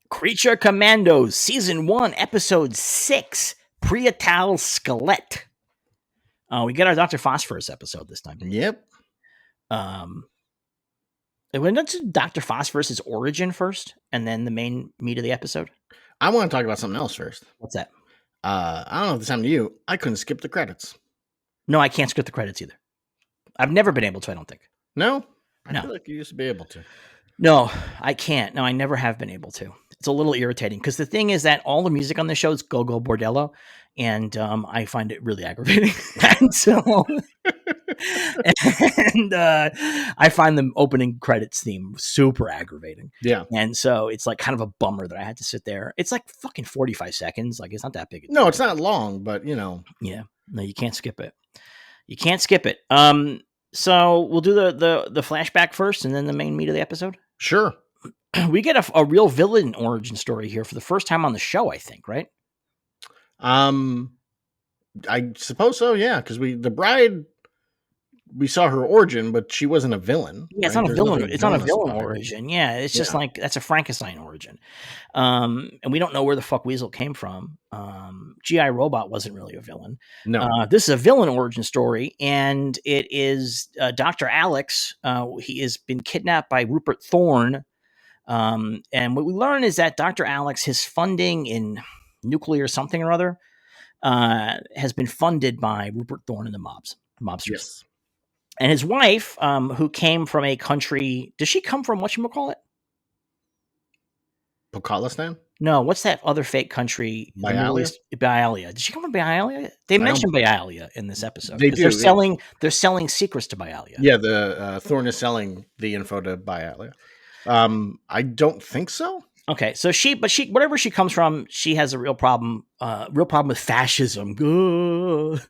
Creature Commandos, Season 1, Episode 6, Prietal Skelett. We get our Dr. Phosphorus episode this time. Yep. When does Dr. Phosphorus' origin first, and then the main meat of the episode? I want to talk about something else first. What's that? I don't know if this happened to you. I couldn't skip the credits. No, I can't skip the credits either. I've never been able to, I don't think. No? I feel like you used to be able to. No, I can't. No, I never have been able to. It's a little irritating because the thing is that all the music on the show is Go Go Bordello, and I find it really aggravating. And so, I find the opening credits theme super aggravating. Yeah. And so it's like kind of a bummer that I had to sit there. It's like fucking 45 seconds. Like, it's not that big. No, it's not long, but you know. Yeah. No, you can't skip it. You can't skip it. So we'll do the flashback first and then the main meat of the episode. Sure. We get a real villain origin story here for the first time on the show, I think, right? I suppose so, yeah, because the bride, we saw her origin, but she wasn't a villain. Yeah, it's not a villain. It's not a villain origin. Yeah, it's just like that's a Frankenstein origin, and we don't know where the fuck Weasel came from. GI Robot wasn't really a villain. No, this is a villain origin story, and it is Dr. Alex. He has been kidnapped by Rupert Thorne, and what we learn is that Dr. Alex, his funding in nuclear something or other, has been funded by Rupert Thorne and the mobsters. Yes. And his wife, who came from a country, does she come from whatchamacallit? Pokalistan? No, what's that other fake country? Bialia. Did she come from Bialia? They mentioned Bialia in this episode. They do. They're selling secrets to Bialia. Yeah, the Thorne is selling the info to Bialia. I don't think so. Okay, so whatever she comes from, she has a real problem with fascism. And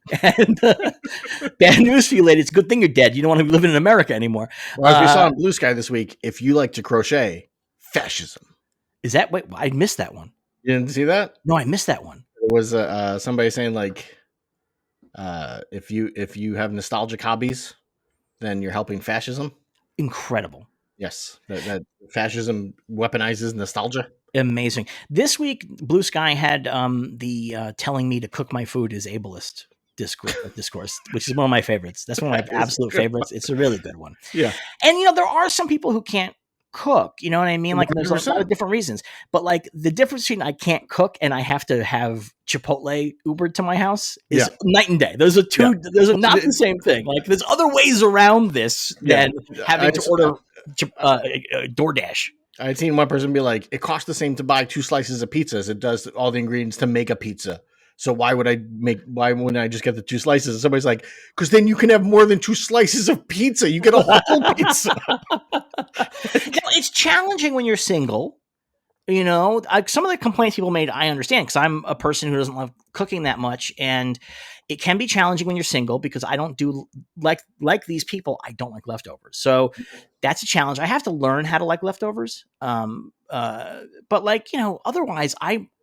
bad news for you, lady. It's a good thing you're dead. You don't want to be living in America anymore. Well, as we saw in Blue Sky this week, if you like to crochet, fascism. Is that? Wait, I missed that one. You didn't see that? No, I missed that one. It was somebody saying like, if you have nostalgic hobbies, then you're helping fascism. Incredible. Yes, that fascism weaponizes nostalgia. Amazing. This week, Blue Sky had the telling me to cook my food is ableist discourse, which is one of my favorites. That's one of my absolute favorites. It's a really good one. Yeah. And, there are some people who can't cook, you know what I mean? Like, there's a 100%. lot of different reasons. But, like, the difference between I can't cook and I have to have Chipotle Ubered to my house is night and day. Those are not the same thing. Like, there's other ways around this than having to order DoorDash. I'd seen one person be like, it costs the same to buy 2 slices of pizza as it does all the ingredients to make a pizza. So why wouldn't I just get the 2 slices? And somebody's like, because then you can have more than 2 slices of pizza. You get a whole pizza. It's challenging when you're single. Some of the complaints people made, I understand, because I'm a person who doesn't love cooking that much. And it can be challenging when you're single because I don't do like these people. I don't like leftovers. So that's a challenge. I have to learn how to like leftovers. But otherwise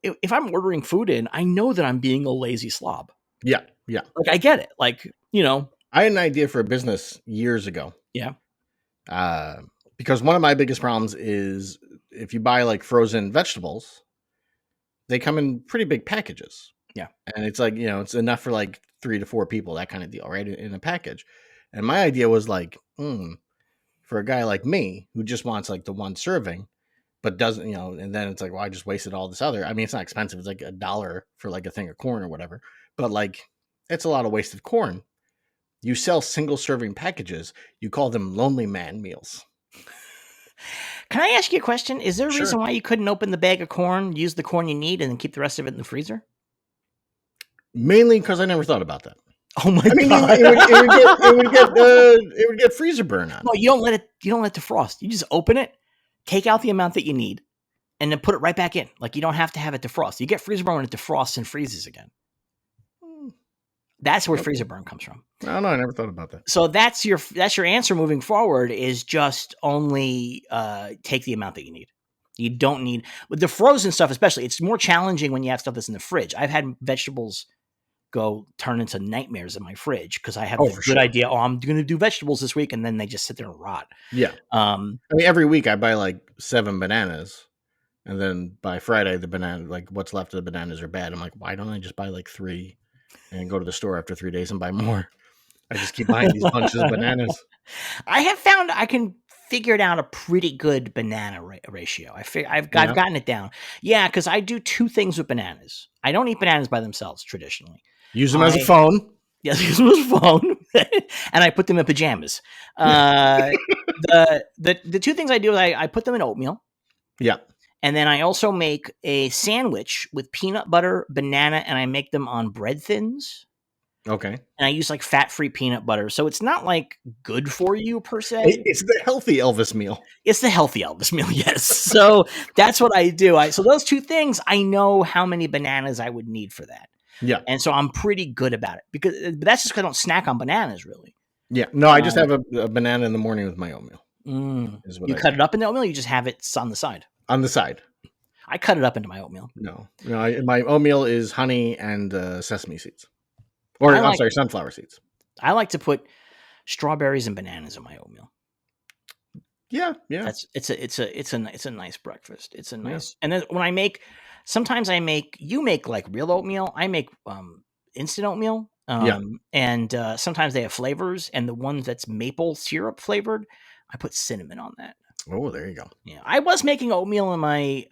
if I'm ordering food in, I know that I'm being a lazy slob. Yeah. Yeah. Like, I get it. Like, I had an idea for a business years ago. Yeah. Because one of my biggest problems is if you buy like frozen vegetables, they come in pretty big packages. Yeah. And it's like, it's enough for like 3 to 4 people, that kind of deal, right? In a package. And my idea was like, for a guy like me who just wants like the one serving, but doesn't, and then it's like, well, I just wasted all this other. I mean, it's not expensive. It's like $1 for like a thing of corn or whatever. But like, it's a lot of wasted corn. You sell single serving packages. You call them lonely man meals. Can I ask you a question? Is there a reason why you couldn't open the bag of corn, use the corn you need, and then keep the rest of it in the freezer? Mainly because I never thought about that. Oh my god! It would get freezer burn on. No, you don't let it defrost. You just open it, take out the amount that you need, and then put it right back in. Like, you don't have to have it defrost. You get freezer burn when it defrosts and freezes again. That's where freezer burn comes from. I don't know. I never thought about that. So that's your answer moving forward, is just only take the amount that you need. You don't need, with the frozen stuff especially, it's more challenging when you have stuff that's in the fridge. I've had vegetables turn into nightmares in my fridge because I have a good idea. Oh, I'm going to do vegetables this week, and then they just sit there and rot. Yeah. I mean, every week I buy like 7 bananas, and then by Friday the banana, like what's left of the bananas are bad. I'm like, why don't I just buy like 3 and go to the store after 3 days and buy more? I just keep buying these bunches of bananas. I have found I can figure out a pretty good banana ratio. I've gotten it down. Yeah, because I do 2 things with bananas. I don't eat bananas by themselves traditionally. Use them as a phone. Yes, use them as a phone. And I put them in pajamas. The 2 things I do is I put them in oatmeal. Yeah. And then I also make a sandwich with peanut butter, banana, and I make them on bread thins. Okay. And I use like fat-free peanut butter. So it's not like good for you per se. It's the healthy Elvis meal. It's the healthy Elvis meal, yes. So that's what I do. So those 2 things, I know how many bananas I would need for that. Yeah. And so I'm pretty good about it. But that's just because I don't snack on bananas, really. Yeah. No, I just have a banana in the morning with my oatmeal. You cut it up in the oatmeal, you just have it on the side? On the side. I cut it up into my oatmeal. No, my oatmeal is honey and sesame seeds. Or sunflower seeds. I like to put strawberries and bananas in my oatmeal. Yeah. It's a nice breakfast. It's a nice. And then when you make like real oatmeal. I make instant oatmeal. And sometimes they have flavors, and the one that's maple syrup flavored, I put cinnamon on that. Oh, there you go. Yeah, I was making oatmeal in my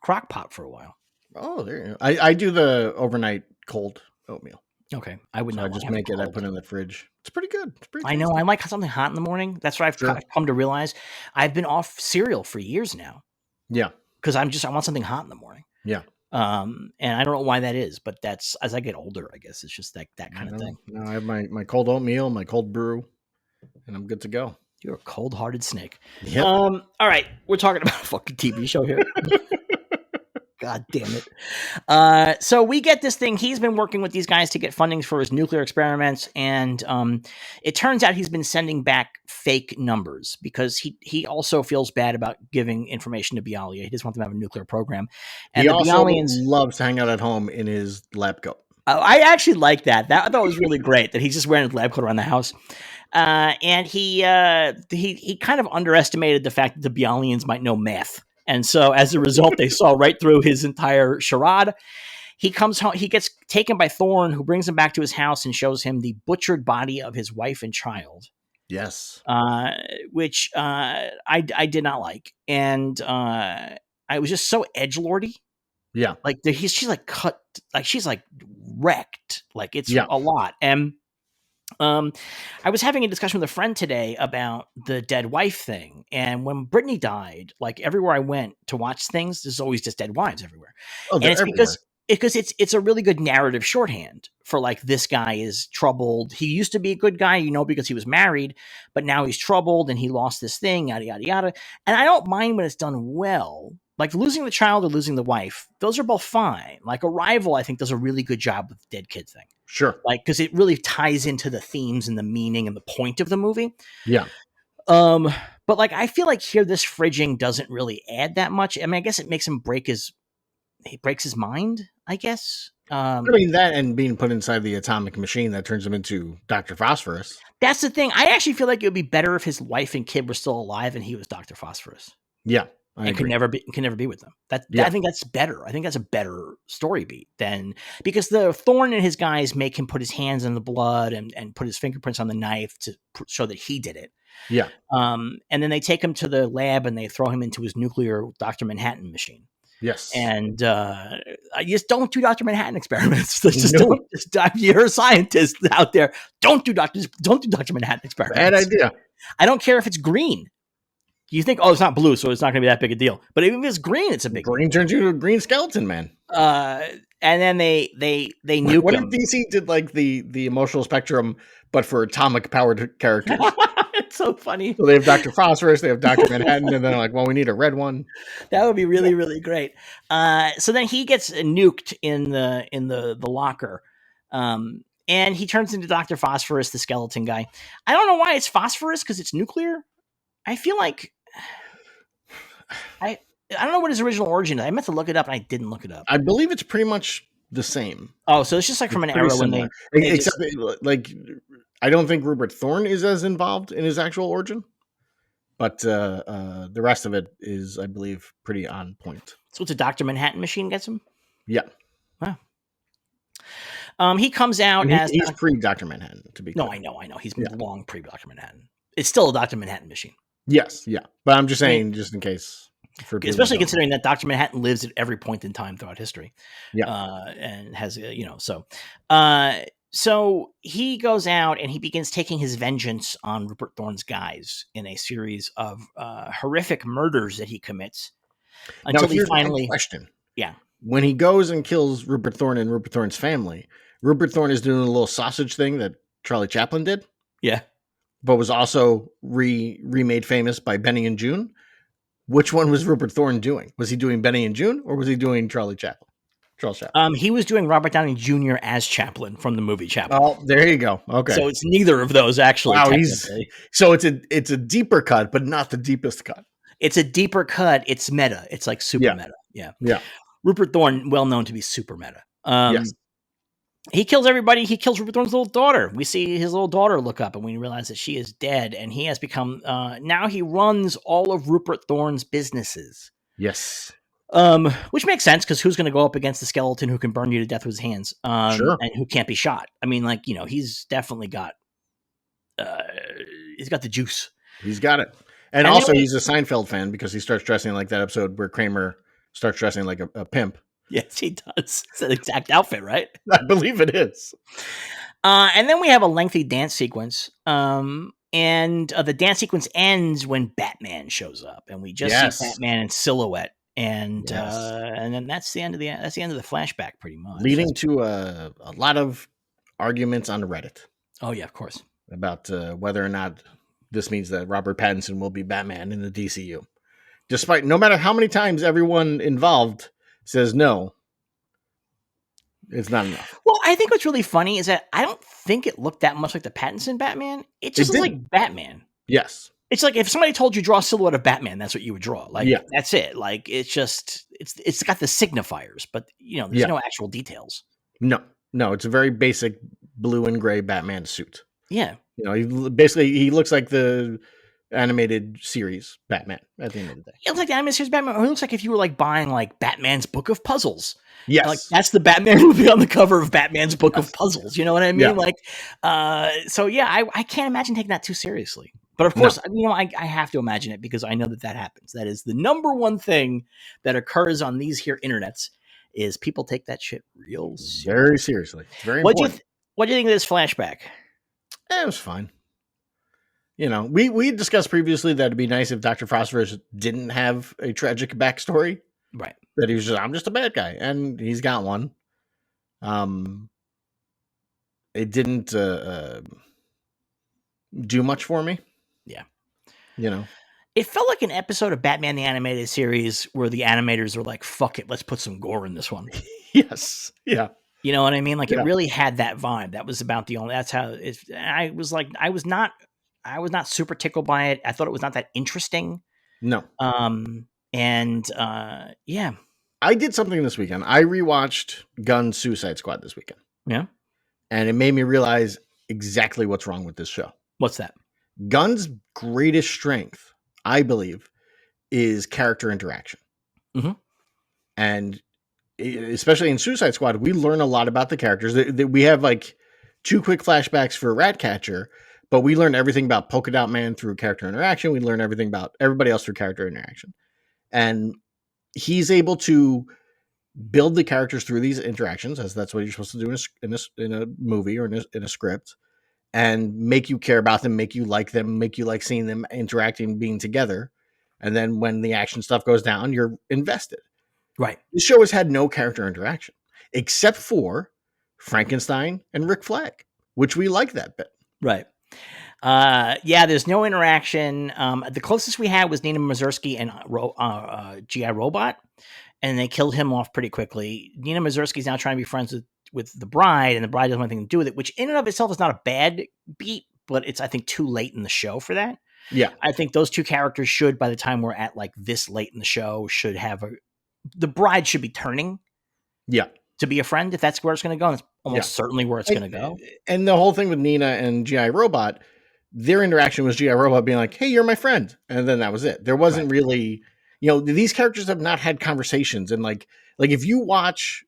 crock pot for a while. Oh, there you go. I do the overnight cold oatmeal. Okay, I would not. I just make it. I put it in the fridge. It's pretty good. It's pretty. I know. I like something hot in the morning. That's what I've come to realize. I've been off cereal for years now. Yeah, because I want something hot in the morning. Yeah. And I don't know why that is, but that's as I get older. I guess it's just that kind of thing. No, I have my cold oatmeal, my cold brew, and I'm good to go. You're a cold-hearted snake. Yep. All right, we're talking about a fucking TV show here. God damn it. So we get this thing. He's been working with these guys to get funding for his nuclear experiments. And it turns out he's been sending back fake numbers because he also feels bad about giving information to Bialia. He doesn't want them to have a nuclear program. And he the also Bialians loves to hang out at home in his lab coat. I actually like that. I thought was really great that he's just wearing a lab coat around the house. And he kind of underestimated the fact that the Bialians might know math. And so as a result, they saw right through his entire charade. He comes home. He gets taken by Thorn, who brings him back to his house and shows him the butchered body of his wife and child. Yes. Which I did not like. And I was just so edgelordy. Yeah. Like she's like cut, like she's like wrecked. Like it's Yeah. a lot. And I was having a discussion with a friend today about the dead wife thing. And when Brittany died, like everywhere I went to watch things, there's always just dead wives everywhere. Oh, and it's everywhere. because it's a really good narrative shorthand for like, this guy is troubled. He used to be a good guy, because he was married, but now he's troubled and he lost this thing, yada, yada, yada. And I don't mind when it's done well. Like losing the child or losing the wife, those are both fine. Like Arrival, I think, does a really good job with the dead kid thing. Sure. Like, because it really ties into the themes and the meaning and the point of the movie. Yeah. But like, I feel like here, this fridging doesn't really add that much. I mean, I guess it makes him he breaks his mind, I guess. I mean, that and being put inside the atomic machine that turns him into Dr. Phosphorus. That's the thing. I actually feel like it would be better if his wife and kid were still alive and he was Dr. Phosphorus. Yeah. And could never be with them. I think that's better. I think that's a better story beat than, because the Thorn and his guys make him put his hands in the blood and put his fingerprints on the knife to show that he did it. Yeah. And then they take him to the lab and they throw him into his nuclear Dr. Manhattan machine. Yes. And just don't do Dr. Manhattan experiments. Don't. You're a scientist out there. Don't do Dr. Manhattan experiments. Bad idea. I don't care if it's green. You think, it's not blue, so it's not going to be that big a deal. But even if it's green, it's a big green deal. Turns you into a green skeleton man. And then they nuke what him. if DC did like the emotional spectrum, but for atomic powered characters? It's so funny. So they have Dr. Phosphorus, they have Dr. Manhattan, and then they're like, well, we need a red one. That would be really, really great. So then he gets nuked in the locker. And he turns into Dr. Phosphorus, the skeleton guy. I don't know why it's phosphorus, because it's nuclear. I feel like I don't know what his original origin is. I meant to look it up and I didn't look it up. I believe it's pretty much the same. Oh, so it's just like from an era similar. when they except like, I don't think Rupert Thorne is as involved in his actual origin, but the rest of it is, I believe, pretty on point. So it's a Dr. Manhattan machine gets him? Yeah. Wow. He comes out as he's pre-Dr. Manhattan, to be clear. No, I know. He's long pre-Dr. Manhattan. It's still a Dr. Manhattan machine. Yes, yeah. But I'm just saying, just in case. Especially considering that Dr. Manhattan lives at every point in time throughout history. Yeah. And has, so he goes out and he begins taking his vengeance on Rupert Thorne's guys in a series of horrific murders that he commits. Until he finally. Question. Yeah. When he goes and kills Rupert Thorne and Rupert Thorne's family, Rupert Thorne is doing a little sausage thing that Charlie Chaplin did. Yeah. But was also remade famous by Benny and June. Which one was Rupert Thorne doing? Was he doing Benny and June, or was he doing Charles Chaplin? He was doing Robert Downey Jr. as Chaplin from the movie Chaplin. Oh, there you go. Okay. So it's neither of those, actually. Wow, so it's a deeper cut, but not the deepest cut. It's a deeper cut. It's meta. It's like super meta. Yeah. Yeah. Rupert Thorne, well known to be super meta. Yes. He kills everybody. He kills Rupert Thorne's little daughter. We see his little daughter look up and we realize that she is dead. And he has become, now he runs all of Rupert Thorne's businesses. Yes. Which makes sense, because who's going to go up against the skeleton who can burn you to death with his hands? Sure. And who can't be shot? I mean, like, he's definitely got, he's got the juice. He's got it. And also he's a Seinfeld fan, because he starts dressing like that episode where Kramer starts dressing like a pimp. Yes, he does. It's an exact outfit, right? I believe it is. And then we have a lengthy dance sequence. And the dance sequence ends when Batman shows up, and we just see Batman in silhouette. And then that's the end of the flashback, pretty much. Leading to a lot of arguments on Reddit. Oh yeah, of course. About whether or not this means that Robert Pattinson will be Batman in the DCU. Despite, no matter how many times everyone involved says no, it's not enough. Well, I think what's really funny is that I don't think it looked that much like the Pattinson Batman. It just looked like Batman. Yes. It's like if somebody told you draw a silhouette of Batman, that's what you would draw. Like, that's it. Like, it's just, it's got the signifiers, but there's no actual details. No. No, it's a very basic blue and gray Batman suit. Yeah. You know, he looks like the animated series Batman at the end of the day. It looks like the animated series Batman. Or it looks like if you were like buying like Batman's Book of Puzzles. Yes. And, like that's the Batman who would be on the cover of Batman's Book of Puzzles. You know what I mean? Yeah. Like, so yeah, I can't imagine taking that too seriously. But of course, you know, I have to imagine it because I know that happens. That is the number one thing that occurs on these here internets is people take that shit real seriously. Very seriously. It's very important. What do you think of this flashback? It was fine. You know, we discussed previously that it'd be nice if Dr. Phosphorus didn't have a tragic backstory. Right. That he was I'm just a bad guy. And he's got one. It didn't do much for me. Yeah. You know. It felt like an episode of Batman the Animated Series where the animators were like, fuck it, let's put some gore in this one. Yes. Yeah. You know what I mean? Like it really had that vibe. That was about the only, that's how it, I was like, I was not super tickled by it. I thought it was not that interesting. No. Yeah. I did something this weekend. I rewatched Gunn's Suicide Squad this weekend. Yeah. And it made me realize exactly what's wrong with this show. What's that? Gunn's greatest strength, I believe, is character interaction. Mm-hmm. And especially in Suicide Squad, we learn a lot about the characters. We have like 2 quick flashbacks for Ratcatcher, but we learn everything about Polka Dot Man through character interaction. We learn everything about everybody else through character interaction. And he's able to build the characters through these interactions, as that's what you're supposed to do in a movie or in a script, and make you care about them, make you like them, make you like seeing them interacting, being together. And then when the action stuff goes down, you're invested. Right. The show has had no character interaction except for Frankenstein and Rick Flag, which we like that bit. Right. Yeah, there's no interaction. The closest we had was Nina Mazursky and G.I. Robot, and they killed him off pretty quickly. Nina Mazursky's now trying to be friends with the bride, and the bride doesn't want anything to do with it, which in and of itself is not a bad beat, but it's, I think, too late in the show for that. Yeah. I think those two characters should, by the time we're at like this late in the show, should have the bride should be turning. Yeah. To be a friend, if that's where it's going to go. And it's almost certainly where it's going to go. And the whole thing with Nina and G.I. Robot, their interaction was G.I. Robot being like, hey, you're my friend. And then that was it. There wasn't really, you know, these characters have not had conversations. And like if you watch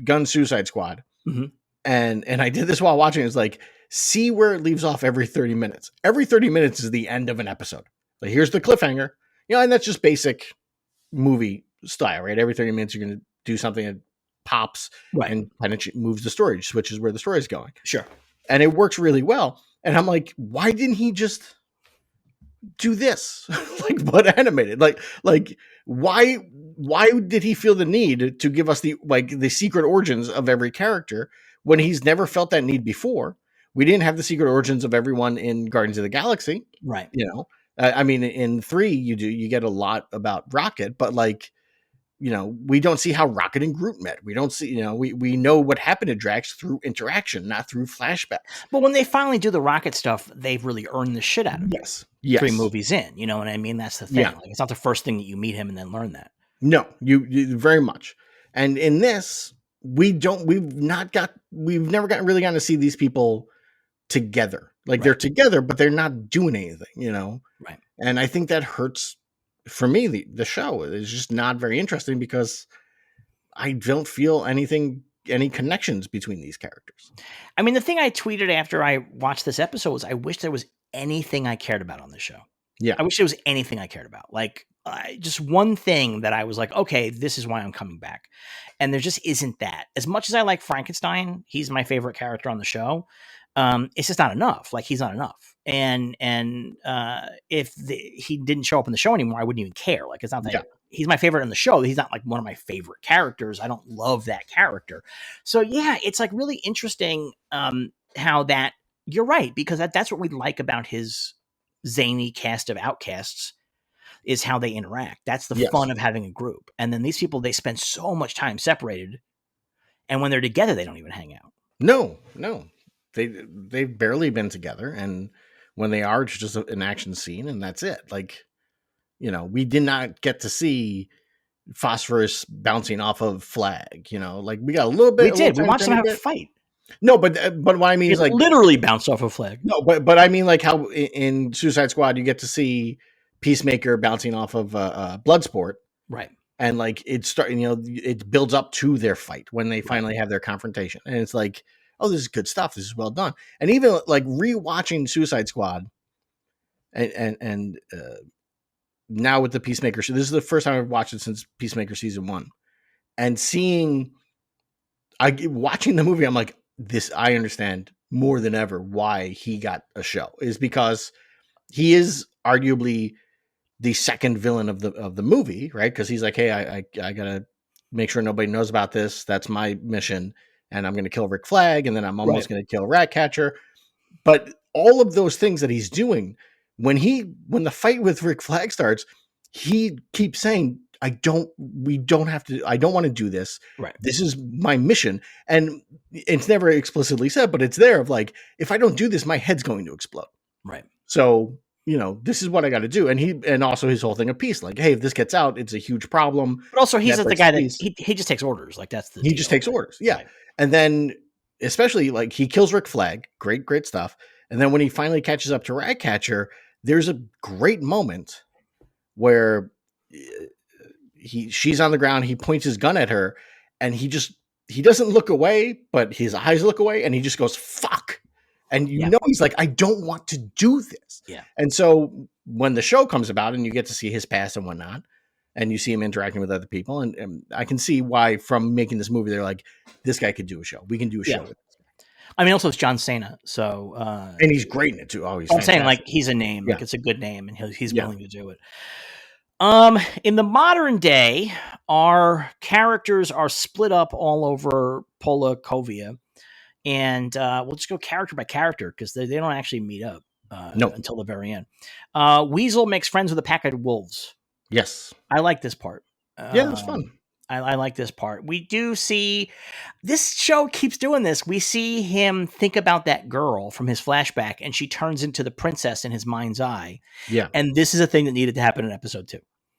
Gunn Suicide Squad, mm-hmm. and I did this while watching, it's like, see where it leaves off every 30 minutes. Every 30 minutes is the end of an episode. Like, here's the cliffhanger. You know, and that's just basic movie style, right? Every 30 minutes, you're going to do something that pops and kind of moves the story, switches where the story is going. Sure. And it works really well. And I'm like, why didn't he just do this? Like, but animated? Like why did he feel the need to give us the secret origins of every character when he's never felt that need before? We didn't have the secret origins of everyone in Guardians of the Galaxy. Right. You know, I mean, in 3, you get a lot about Rocket, but like, you know, we don't see how Rocket and Groot met. We don't see, you know, we know what happened to Drax through interaction, not through flashbacks. But when they finally do the Rocket stuff, they've really earned the shit out of it. Yes. 3 movies in, you know what I mean? That's the thing. Yeah. Like, it's not the first thing that you meet him and then learn that. No, you very much. And in this, we've never really gotten to see these people together. Like they're together, but they're not doing anything, you know? Right. And I think that hurts for me. The show is just not very interesting because I don't feel any connections between these characters. I mean, the thing I tweeted after I watched this episode was I wish there was anything I cared about on this show. Yeah. I wish there was anything I cared about. Like just one thing that I was like, okay, this is why I'm coming back. And there just isn't that. As much as I like Frankenstein, he's my favorite character on the show. It's just not enough. Like he's not enough. And if he didn't show up in the show anymore, I wouldn't even care. Like it's not that he's my favorite in the show. He's not like one of my favorite characters. I don't love that character. So yeah, it's like really interesting how that you're right, because that's what we like about his zany cast of outcasts is how they interact. That's the fun of having a group. And then these people, they spend so much time separated, and when they're together, they don't even hang out. No. They've barely been together, and when they are, it's just an action scene, and that's it. Like, you know, we did not get to see phosphorus bouncing off of Flag. Like we got a little bit. We watched them have a fight. No, but what I mean is like literally bounced off a Flag. No, but I mean like how in Suicide Squad you get to see Peacemaker bouncing off of Bloodsport, right? And like it's starting, it builds up to their fight when they finally have their confrontation, and it's like, oh, this is good stuff. This is well done. And even like rewatching Suicide Squad, and now with the Peacemaker, this is the first time I've watched it since Peacemaker season 1, and watching the movie, I'm like, I understand more than ever why he got a show, is because he is arguably the second villain of the movie, right? Because he's like, hey, I gotta make sure nobody knows about this. That's my mission, and I'm gonna kill Rick Flag, and then I'm almost gonna kill Ratcatcher. But all of those things that he's doing, when the fight with Rick Flag starts, he keeps saying, I don't want to do this. Right. This is my mission. And it's never explicitly said, but it's there of like, if I don't do this, my head's going to explode. Right. So, this is what I got to do. And also his whole thing of peace. Like, hey, if this gets out, it's a huge problem. But also he's the guy that he just takes orders. Like that's he just takes orders. Yeah. Right. And then especially like he kills Rick Flag. Great stuff. And then when he finally catches up to Ratcatcher, there's a great moment where she's on the ground, he points his gun at her, and he doesn't look away, but his eyes look away, and he just goes, fuck. And he's like, I don't want to do this. Yeah. And so when the show comes about and you get to see his past and whatnot, and you see him interacting with other people, and I can see why from making this movie, they're like, this guy could do a show. We can do a show with this guy. I mean, also it's John Cena, so and he's great in it too. Oh, I'm saying like he's a name, like it's a good name, and he's willing to do it. In the modern day, our characters are split up all over Polacovia, and we'll just go character by character because they don't actually meet up until the very end. Weasel makes friends with a pack of wolves. Yes. I like this part. Yeah, it's fun. I like this part. We do see, this show keeps doing this. We see him think about that girl from his flashback, and she turns into the princess in his mind's eye. Yeah. And this is a thing that needed to happen in episode 2.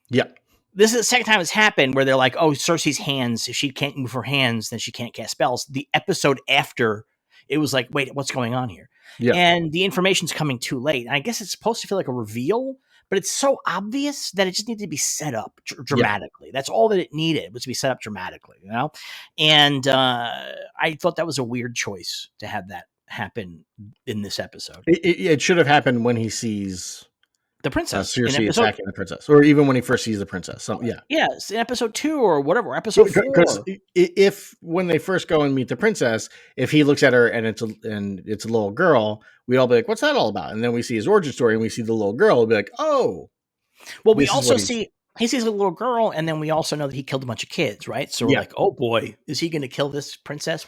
Yeah. This is the second time it's happened where they're like, oh, Cersei's hands, if she can't move her hands, then she can't cast spells. The episode after, it was like, wait, what's going on here? Yeah. And the information's coming too late. And I guess it's supposed to feel like a reveal, but it's so obvious that it just needed to be set up dramatically. Yeah. That's all that it needed, was to be set up dramatically, And I thought that was a weird choice to have that happen in this episode. It should have happened when he sees the princess, Cersei attacking the princess, or even when he first sees the princess. Yes, in episode 2 or whatever, episode 4. Because if when they first go and meet the princess, if he looks at her and it's a little girl, we'd all be like, "What's that all about?" And then we see his origin story and we see the little girl, we'll be like, "Oh." Well, we also see he sees a little girl, and then we also know that he killed a bunch of kids, right? So we're like, "Oh boy, is he going to kill this princess?"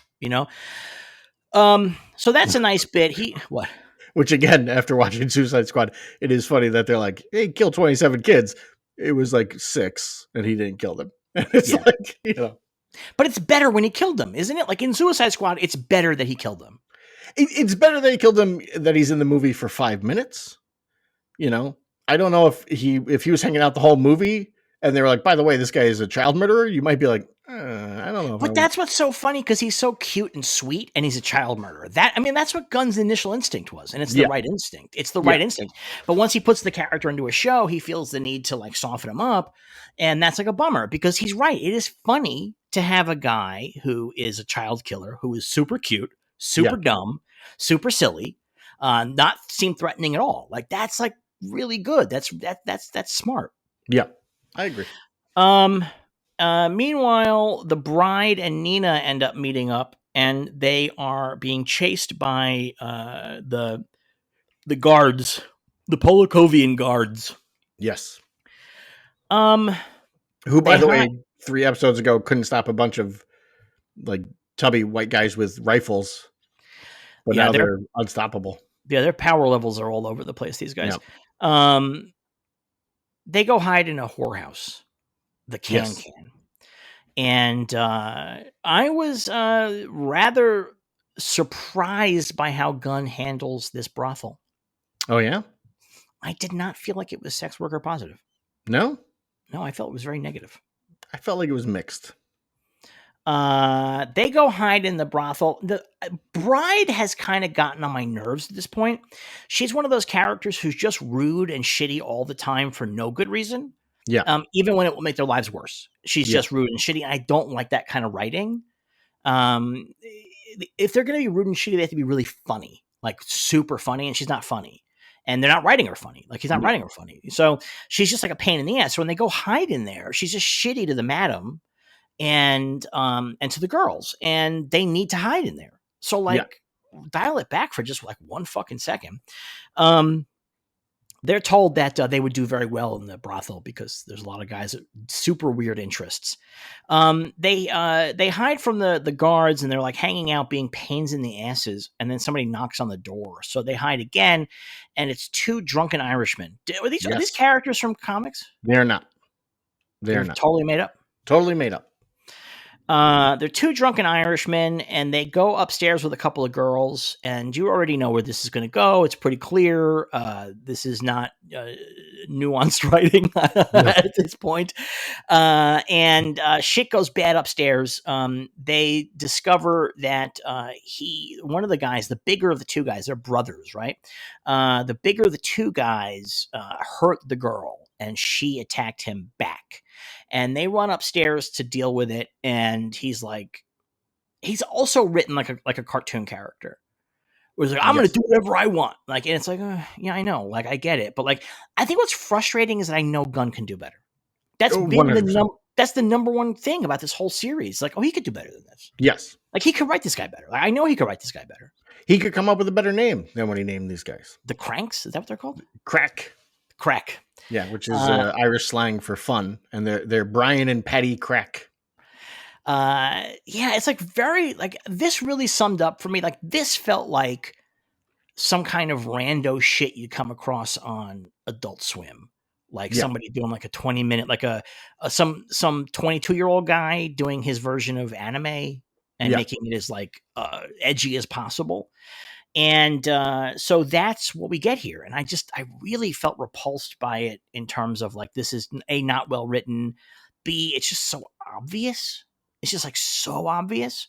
So that's a nice bit. What? Which again, after watching Suicide Squad, it is funny that they're like, hey, he killed 27 kids. It was like 6 and he didn't kill them. It's like, But it's better when he killed them, isn't it? Like in Suicide Squad, it's better that he killed them. It's better that he killed them, that he's in the movie for 5 minutes. I don't know if he was hanging out the whole movie and they were like, by the way, this guy is a child murderer. You might be like, I don't know. But that's what's so funny, because he's so cute and sweet and he's a child murderer. That's what Gunn's initial instinct was. And it's the right instinct. It's the right instinct. But once he puts the character into a show, he feels the need to like soften him up. And that's like a bummer, because he's right. It is funny to have a guy who is a child killer, who is super cute, super dumb, super silly, not seem threatening at all. Like that's like really good. That's smart. Yeah, I agree. Meanwhile, the bride and Nina end up meeting up, and they are being chased by the guards, the Polakovian guards. Yes. Who, by the way, 3 episodes ago couldn't stop a bunch of like tubby white guys with rifles, but now they're unstoppable. Yeah, their power levels are all over the place. These guys. Yeah. They go hide in a whorehouse. The can. And I was rather surprised by how Gunn handles this brothel. Oh, yeah? I did not feel like it was sex worker positive. No? No, I felt it was very negative. I felt like it was mixed. They go hide in the brothel. The bride has kind of gotten on my nerves at this point. She's one of those characters who's just rude and shitty all the time for no good reason. Yeah. Even when it will make their lives worse. She's just rude and shitty. And I don't like that kind of writing. If they're going to be rude and shitty, they have to be really funny, like super funny. And she's not funny. And they're not writing her funny. Like he's not writing her funny. So she's just like a pain in the ass. So when they go hide in there, she's just shitty to the madam. And to the girls, and they need to hide in there. So like dial it back for just like one fucking second. They're told that they would do very well in the brothel because there's a lot of guys with super weird interests. They hide from the guards, and they're like hanging out being pains in the asses, and then somebody knocks on the door. So they hide again, and it's two drunken Irishmen. Are these characters from comics? They're not. They're not. Totally made up? Totally made up. They're two drunken Irishmen, and they go upstairs with a couple of girls, and you already know where this is going to go. It's pretty clear. This is not nuanced writing at this point. And shit goes bad upstairs. They discover that one of the guys, the bigger of the two guys, they're brothers, right? The bigger of the two guys hurt the girl, and she attacked him back. And they run upstairs to deal with it. And he's also written like a cartoon character. Where he's like, I'm going to do whatever I want. Like, and it's like, yeah, I know. Like, I get it. But like, I think what's frustrating is that I know Gunn can do better. That's been that's the number one thing about this whole series. Like, oh, he could do better than this. Yes. Like, he could write this guy better. Like, I know he could write this guy better. He could come up with a better name than what he named these guys. The Cranks? Is that what they're called? Crack. Yeah, which is Irish slang for fun, and they're Brian and Patty Crack. It's like very like this really summed up for me. Like this felt like some kind of rando shit you'd come across on Adult Swim, like somebody doing like a 20-minute, like some 22-year-old guy doing his version of anime and making it as like edgy as possible. And so that's what we get here. And I really felt repulsed by it in terms of like, this is A, not well written. B, it's just so obvious. It's just like so obvious.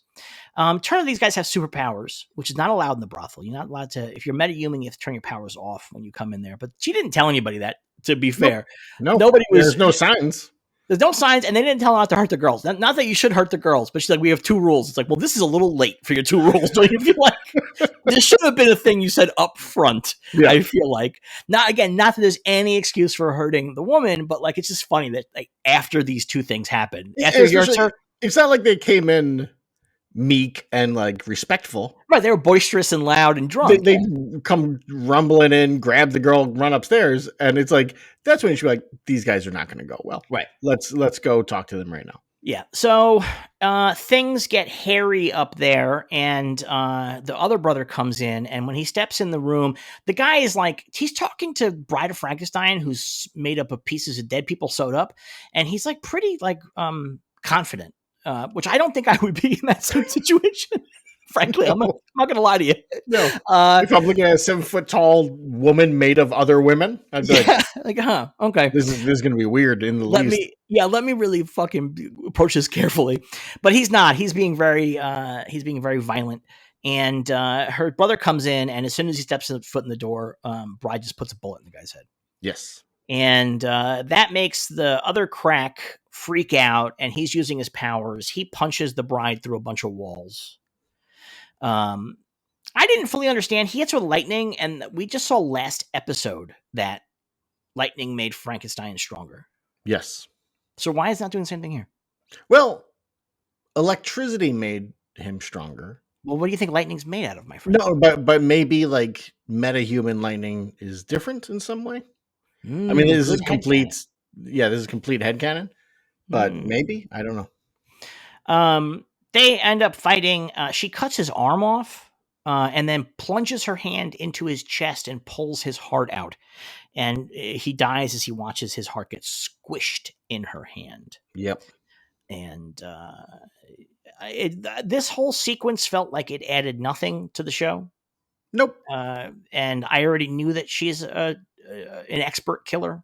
Turn out these guys have superpowers, which is not allowed in the brothel. You're not allowed to, if you're metahuman, you have to turn your powers off when you come in there. But she didn't tell anybody that, to be fair. No, there's no signs. There's no signs, and they didn't tell her not to hurt the girls. Not that you should hurt the girls, but she's like, we have 2 rules. It's like, well, this is a little late for your 2 rules. Don't you feel like this should have been a thing you said up front? Yeah. I feel like. Not that there's any excuse for hurting the woman, but like it's just funny that like after these 2 things happen, it's not like they came in meek and like respectful. Right, they were boisterous and loud and drunk. They come rumbling in, grab the girl, run upstairs, and it's like that's when you should be like, these guys are not going to go well. Right, let's go talk to them right now. Yeah, so things get hairy up there, and the other brother comes in, and when he steps in the room, the guy is like, he's talking to Bride of Frankenstein, who's made up of pieces of dead people sewed up, and he's like pretty like confident. Which I don't think I would be in that same situation. Frankly, I'm not going to lie to you. No, if I'm looking at a 7-foot-tall woman made of other women, I'd be okay. This is going to be weird in the least. Let me really fucking approach this carefully. But he's not. He's being very violent. And her brother comes in, and as soon as he steps foot in the door, Bride just puts a bullet in the guy's head. Yes. And that makes the other crack freak out, and he's using his powers. He punches the bride through a bunch of walls. I didn't fully understand. He hits with lightning, and we just saw last episode that lightning made Frankenstein stronger. Yes. So why is it not doing the same thing here? Well, electricity made him stronger. Well, what do you think lightning's made out of, my friend? No, but maybe like metahuman lightning is different in some way. I mean, this is complete. Yeah, this is complete headcanon. But maybe, I don't know. They end up fighting. She cuts his arm off and then plunges her hand into his chest and pulls his heart out. And he dies as he watches his heart get squished in her hand. Yep. And this whole sequence felt like it added nothing to the show. Nope. And I already knew that she's an expert killer.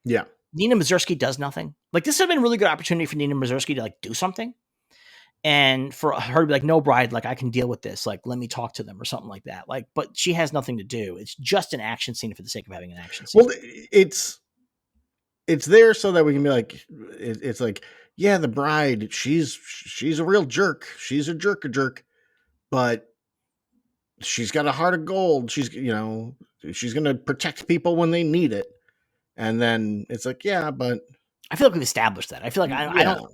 Yeah. Nina Mazursky does nothing. Like, this would have been a really good opportunity for Nina Mazursky to like do something. And for her to be like, no, Bride, like, I can deal with this. Like, let me talk to them or something like that. Like, but she has nothing to do. It's just an action scene for the sake of having an action scene. Well, it's there so that we can be like, it's like, yeah, the Bride, she's a real jerk. She's a jerk, but she's got a heart of gold. She's going to protect people when they need it. And then it's like, yeah, but I feel like we've established that. I feel like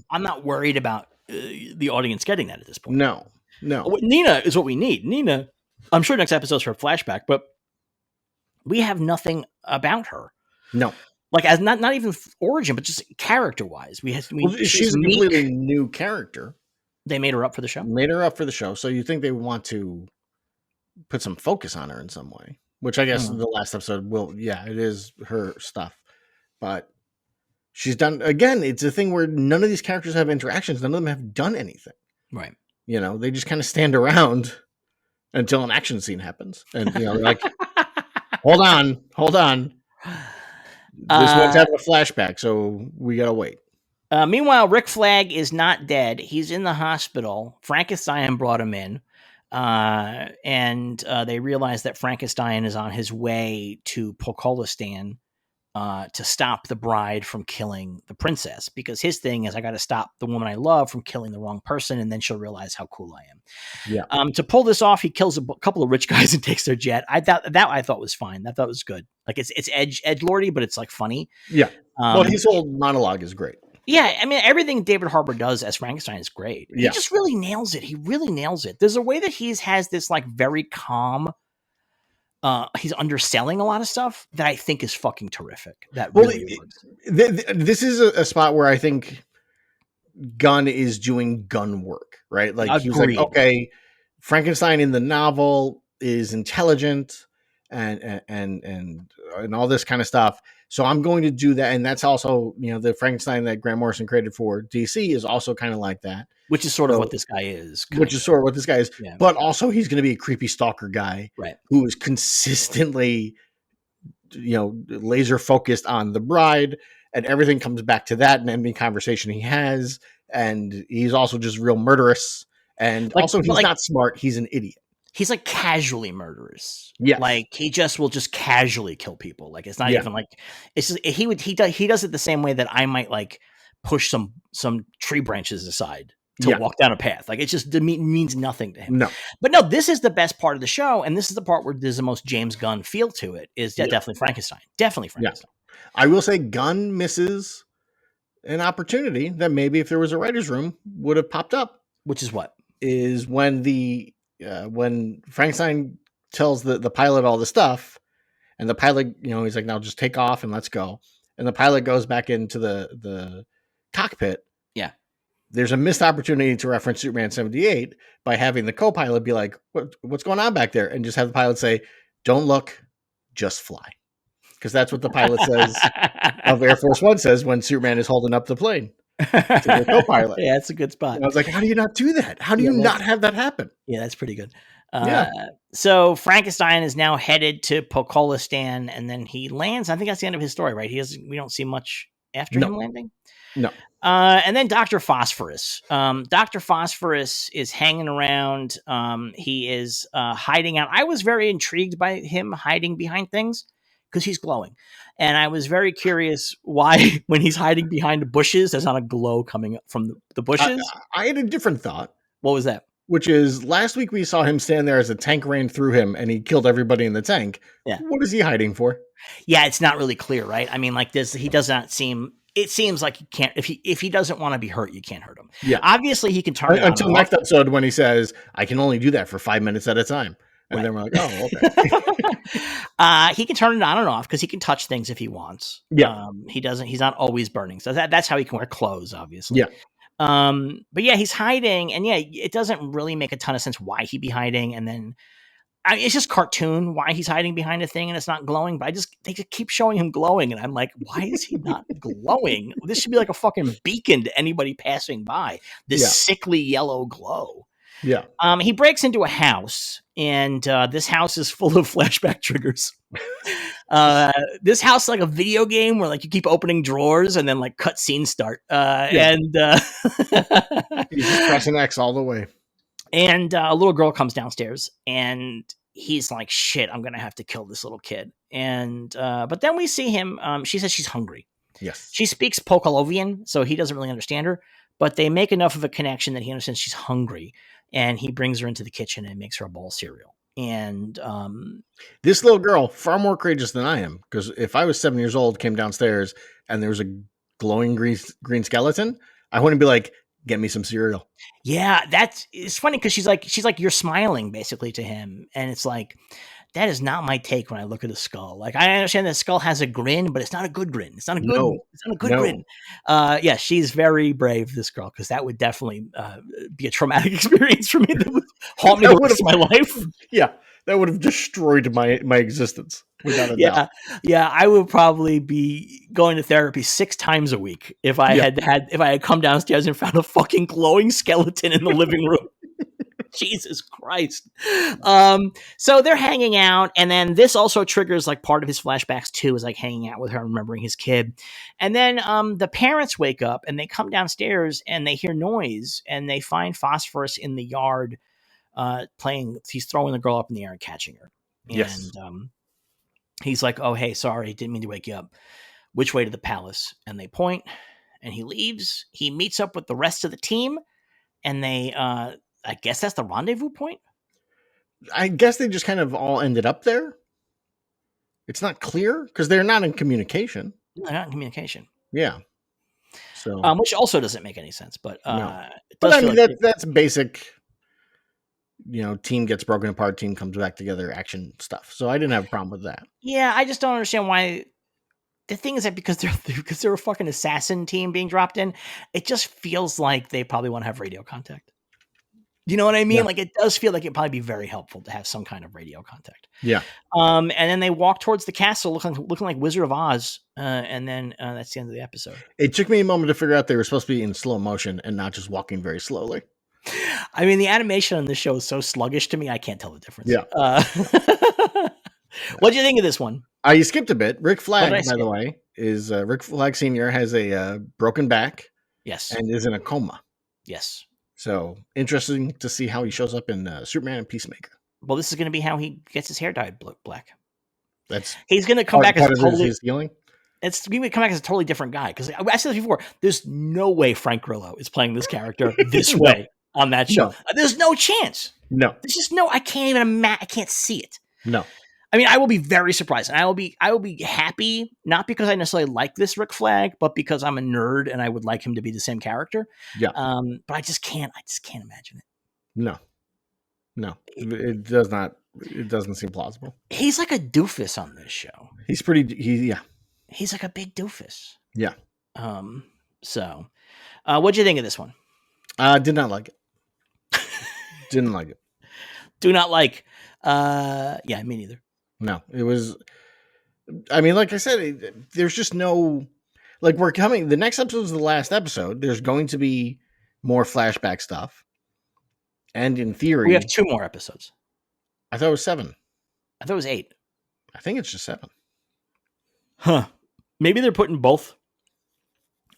I'm not worried about the audience getting that at this point. No. Nina is what we need. Nina, I'm sure next episode's her flashback, but we have nothing about her. No. Like, as not even origin, but just character wise. She's a completely new character. They made her up for the show? So you think they would want to put some focus on her in some way, which I guess the last episode it is her stuff. But she's done, again, it's a thing where none of these characters have interactions. None of them have done anything. Right. They just kind of stand around until an action scene happens. And, they're like, hold on. This one's having a flashback, so we got to wait. Meanwhile, Rick Flag is not dead. He's in the hospital. Frankenstein brought him in. And they realize that Frankenstein is on his way to Pokolistan to stop the Bride from killing the princess, because his thing is, I got to stop the woman I love from killing the wrong person, and then she'll realize how cool I am. Yeah. To pull this off, he kills a couple of rich guys and takes their jet. I thought was fine. I thought it was good. Like, it's edgelordy, but it's like funny. Yeah. Well, his whole monologue is great. Yeah, I mean, everything David Harbour does as Frankenstein is great. Yeah. He just really nails it. He really nails it. There's a way that he has this like very calm. He's underselling a lot of stuff that I think is fucking terrific. That really works. This is a spot where I think Gunn is doing Gunn work, right? Like, he's like, okay, Frankenstein in the novel is intelligent and all this kind of stuff. So I'm going to do that. And that's also, the Frankenstein that Grant Morrison created for DC is also kind of like that. Which is sort of what this guy is. Yeah. But also he's going to be a creepy stalker guy, right, who is consistently, laser focused on the Bride, and everything comes back to that and any conversation he has. And he's also just real murderous. And also he's not smart. He's an idiot. He's like casually murderous. Yeah. Like, he will just casually kill people. Like, it's not even like, it's just, he does it the same way that I might like push some tree branches aside to walk down a path. Like, it just means nothing to him. No. But no, this is the best part of the show. And this is the part where there's the most James Gunn feel to it, is definitely Frankenstein. Definitely Frankenstein. Yeah. I will say Gunn misses an opportunity that maybe if there was a writer's room would have popped up. Which is what? Is when when Frankenstein tells the pilot all the stuff, and the pilot, he's like, now just take off and let's go. And the pilot goes back into the cockpit. Yeah. There's a missed opportunity to reference Superman 78 by having the co-pilot be like, what's going on back there? And just have the pilot say, don't look, just fly. Because that's what the pilot says of Air Force One says when Superman is holding up the plane to the co-pilot. Yeah, that's a good spot. And I was like, how do you not do that? How do you not have that happen? Yeah, that's pretty good. So Frankenstein is now headed to Pokolistan, and then he lands. I think that's the end of his story, right? We don't see much after him landing. No. And then Dr. Phosphorus. Dr. Phosphorus is hanging around. He is hiding out. I was very intrigued by him hiding behind things because he's glowing. And I was very curious why, when he's hiding behind the bushes, there's not a glow coming up from the bushes. I had a different thought. What was that? Which is, last week we saw him stand there as a tank ran through him and he killed everybody in the tank. Yeah. What is he hiding for? Yeah, it's not really clear, right? I mean, like this, he does not seem. It seems like you can't, if he doesn't want to be hurt, you can't hurt him. Yeah. Obviously, he can turn it on until next episode when he says, "I can only do that for 5 minutes at a time," and then we're like, "Oh, okay." He can turn it on and off because he can touch things if he wants. Yeah. He doesn't. He's not always burning. So that's how he can wear clothes, obviously. Yeah. But yeah, he's hiding, and yeah, it doesn't really make a ton of sense why he'd be hiding, and then. It's just cartoon why he's hiding behind a thing and it's not glowing, but they just keep showing him glowing. And I'm like, why is he not glowing? This should be like a fucking beacon to anybody passing by. This sickly yellow glow. Yeah. He breaks into a house and this house is full of flashback triggers. This house is like a video game where like you keep opening drawers and then like cutscenes start. And he's just pressing X all the way. And a little girl comes downstairs and he's like, shit, I'm going to have to kill this little kid. And but then we see him. She says she's hungry. Yes. She speaks Pokalovian, so he doesn't really understand her. But they make enough of a connection that he understands she's hungry. And he brings her into the kitchen and makes her a bowl of cereal. And this little girl, far more courageous than I am. Because if I was 7 years old, came downstairs, and there was a glowing green skeleton, I wouldn't be like, get me some cereal. Yeah, it's funny because she's like, you're smiling basically to him. And it's like, that is not my take when I look at a skull. Like, I understand that skull has a grin, but it's not a good grin. It's not a good grin. Yeah, she's very brave, this girl, because that would definitely be a traumatic experience for me that would haunt me the rest of my life. Yeah, that would have destroyed my existence without a doubt. Yeah, I would probably be going to therapy 6 times a week if I had come downstairs and found a fucking glowing skeleton in the living room. Jesus Christ. So they're hanging out, and then this also triggers like part of his flashbacks too, is like hanging out with her and remembering his kid. And then the parents wake up and they come downstairs and they hear noise and they find Phosphorus in the yard playing. He's throwing the girl up in the air and catching her. Yes. And he's like, oh, hey, sorry, didn't mean to wake you up. Which way to the palace? And they point and he leaves. He meets up with the rest of the team and they I guess that's the rendezvous point. I guess they just kind of all ended up there. It's not clear because they're not in communication. They're not in communication. Yeah. So, which also doesn't make any sense, but no. But I mean, that's basic. You know, team gets broken apart, team comes back together, action stuff. So I didn't have a problem with that. Yeah, I just don't understand why. The thing is that because they're a fucking assassin team being dropped in, it just feels like they probably want to have radio contact. You know what I mean? Yeah. Like, it does feel like it'd probably be very helpful to have some kind of radio contact. Yeah. And then they walk towards the castle looking like Wizard of Oz. And then that's the end of the episode. It took me a moment to figure out they were supposed to be in slow motion and not just walking very slowly. I mean, the animation on this show is so sluggish to me, I can't tell the difference. Yeah. What do you think of this one? You skipped a bit. Rick Flag, by the way, is Rick Flag Sr. has a broken back. Yes. And is in a coma. Yes. So interesting to see how he shows up in Superman and Peacemaker. Well, this is going to be how he gets his hair dyed black. He's going to come back as a totally. His healing? It's going to come back as a totally different guy. Because I said this before. There's no way Frank Grillo is playing this character this way on that show. No. There's no chance. No. There's just no. I can't even imagine. I can't see it. No. I mean, I will be very surprised, and I will be happy, not because I necessarily like this Rick Flag, but because I'm a nerd and I would like him to be the same character. Yeah. But I just can't imagine it. No, it does not. It doesn't seem plausible. He's like a doofus on this show. He's like a big doofus. Yeah. So, what'd you think of this one? Did not like it. Didn't like it. Do not like. Yeah, me neither. No, it was. I mean, like I said, there's just no. Like, we're coming. The next episode is the last episode. There's going to be more flashback stuff, and in theory, we have 2 more episodes. I thought it was 7. I thought it was 8. I think it's just 7. Huh? Maybe they're putting both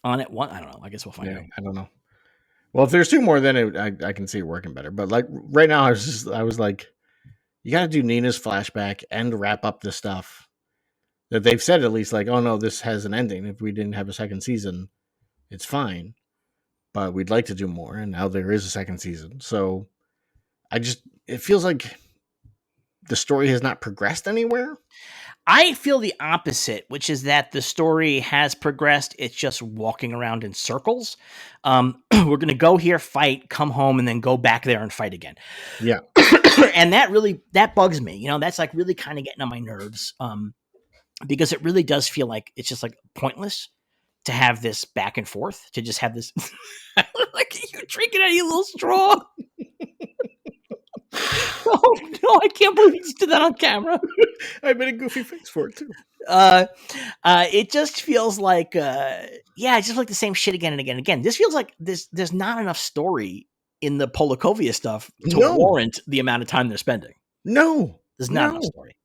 on it. One, I don't know. I guess we'll find out. I don't know. Well, if there's 2 more, then I can see it working better. But like right now, I was like. You got to do Nina's flashback and wrap up the stuff that they've said, at least, like, oh no, this has an ending. If we didn't have a second season, it's fine, but we'd like to do more. And now there is a second season. So it feels like the story has not progressed anywhere. I feel the opposite, which is that the story has progressed. It's just walking around in circles. We're going to go here, fight, come home, and then go back there and fight again. Yeah. And that bugs me. You know, that's like really kind of getting on my nerves. Because it really does feel like it's just like pointless to have this back and forth, to just have this. Like, you drinking out of your little straw. Oh no, I can't believe you just did that on camera. I made a goofy face for it too. It just feels like it's just like the same shit again and again and again. This feels like there's not enough story in the Polakovia stuff to warrant the amount of time they're spending. No. There's not enough story.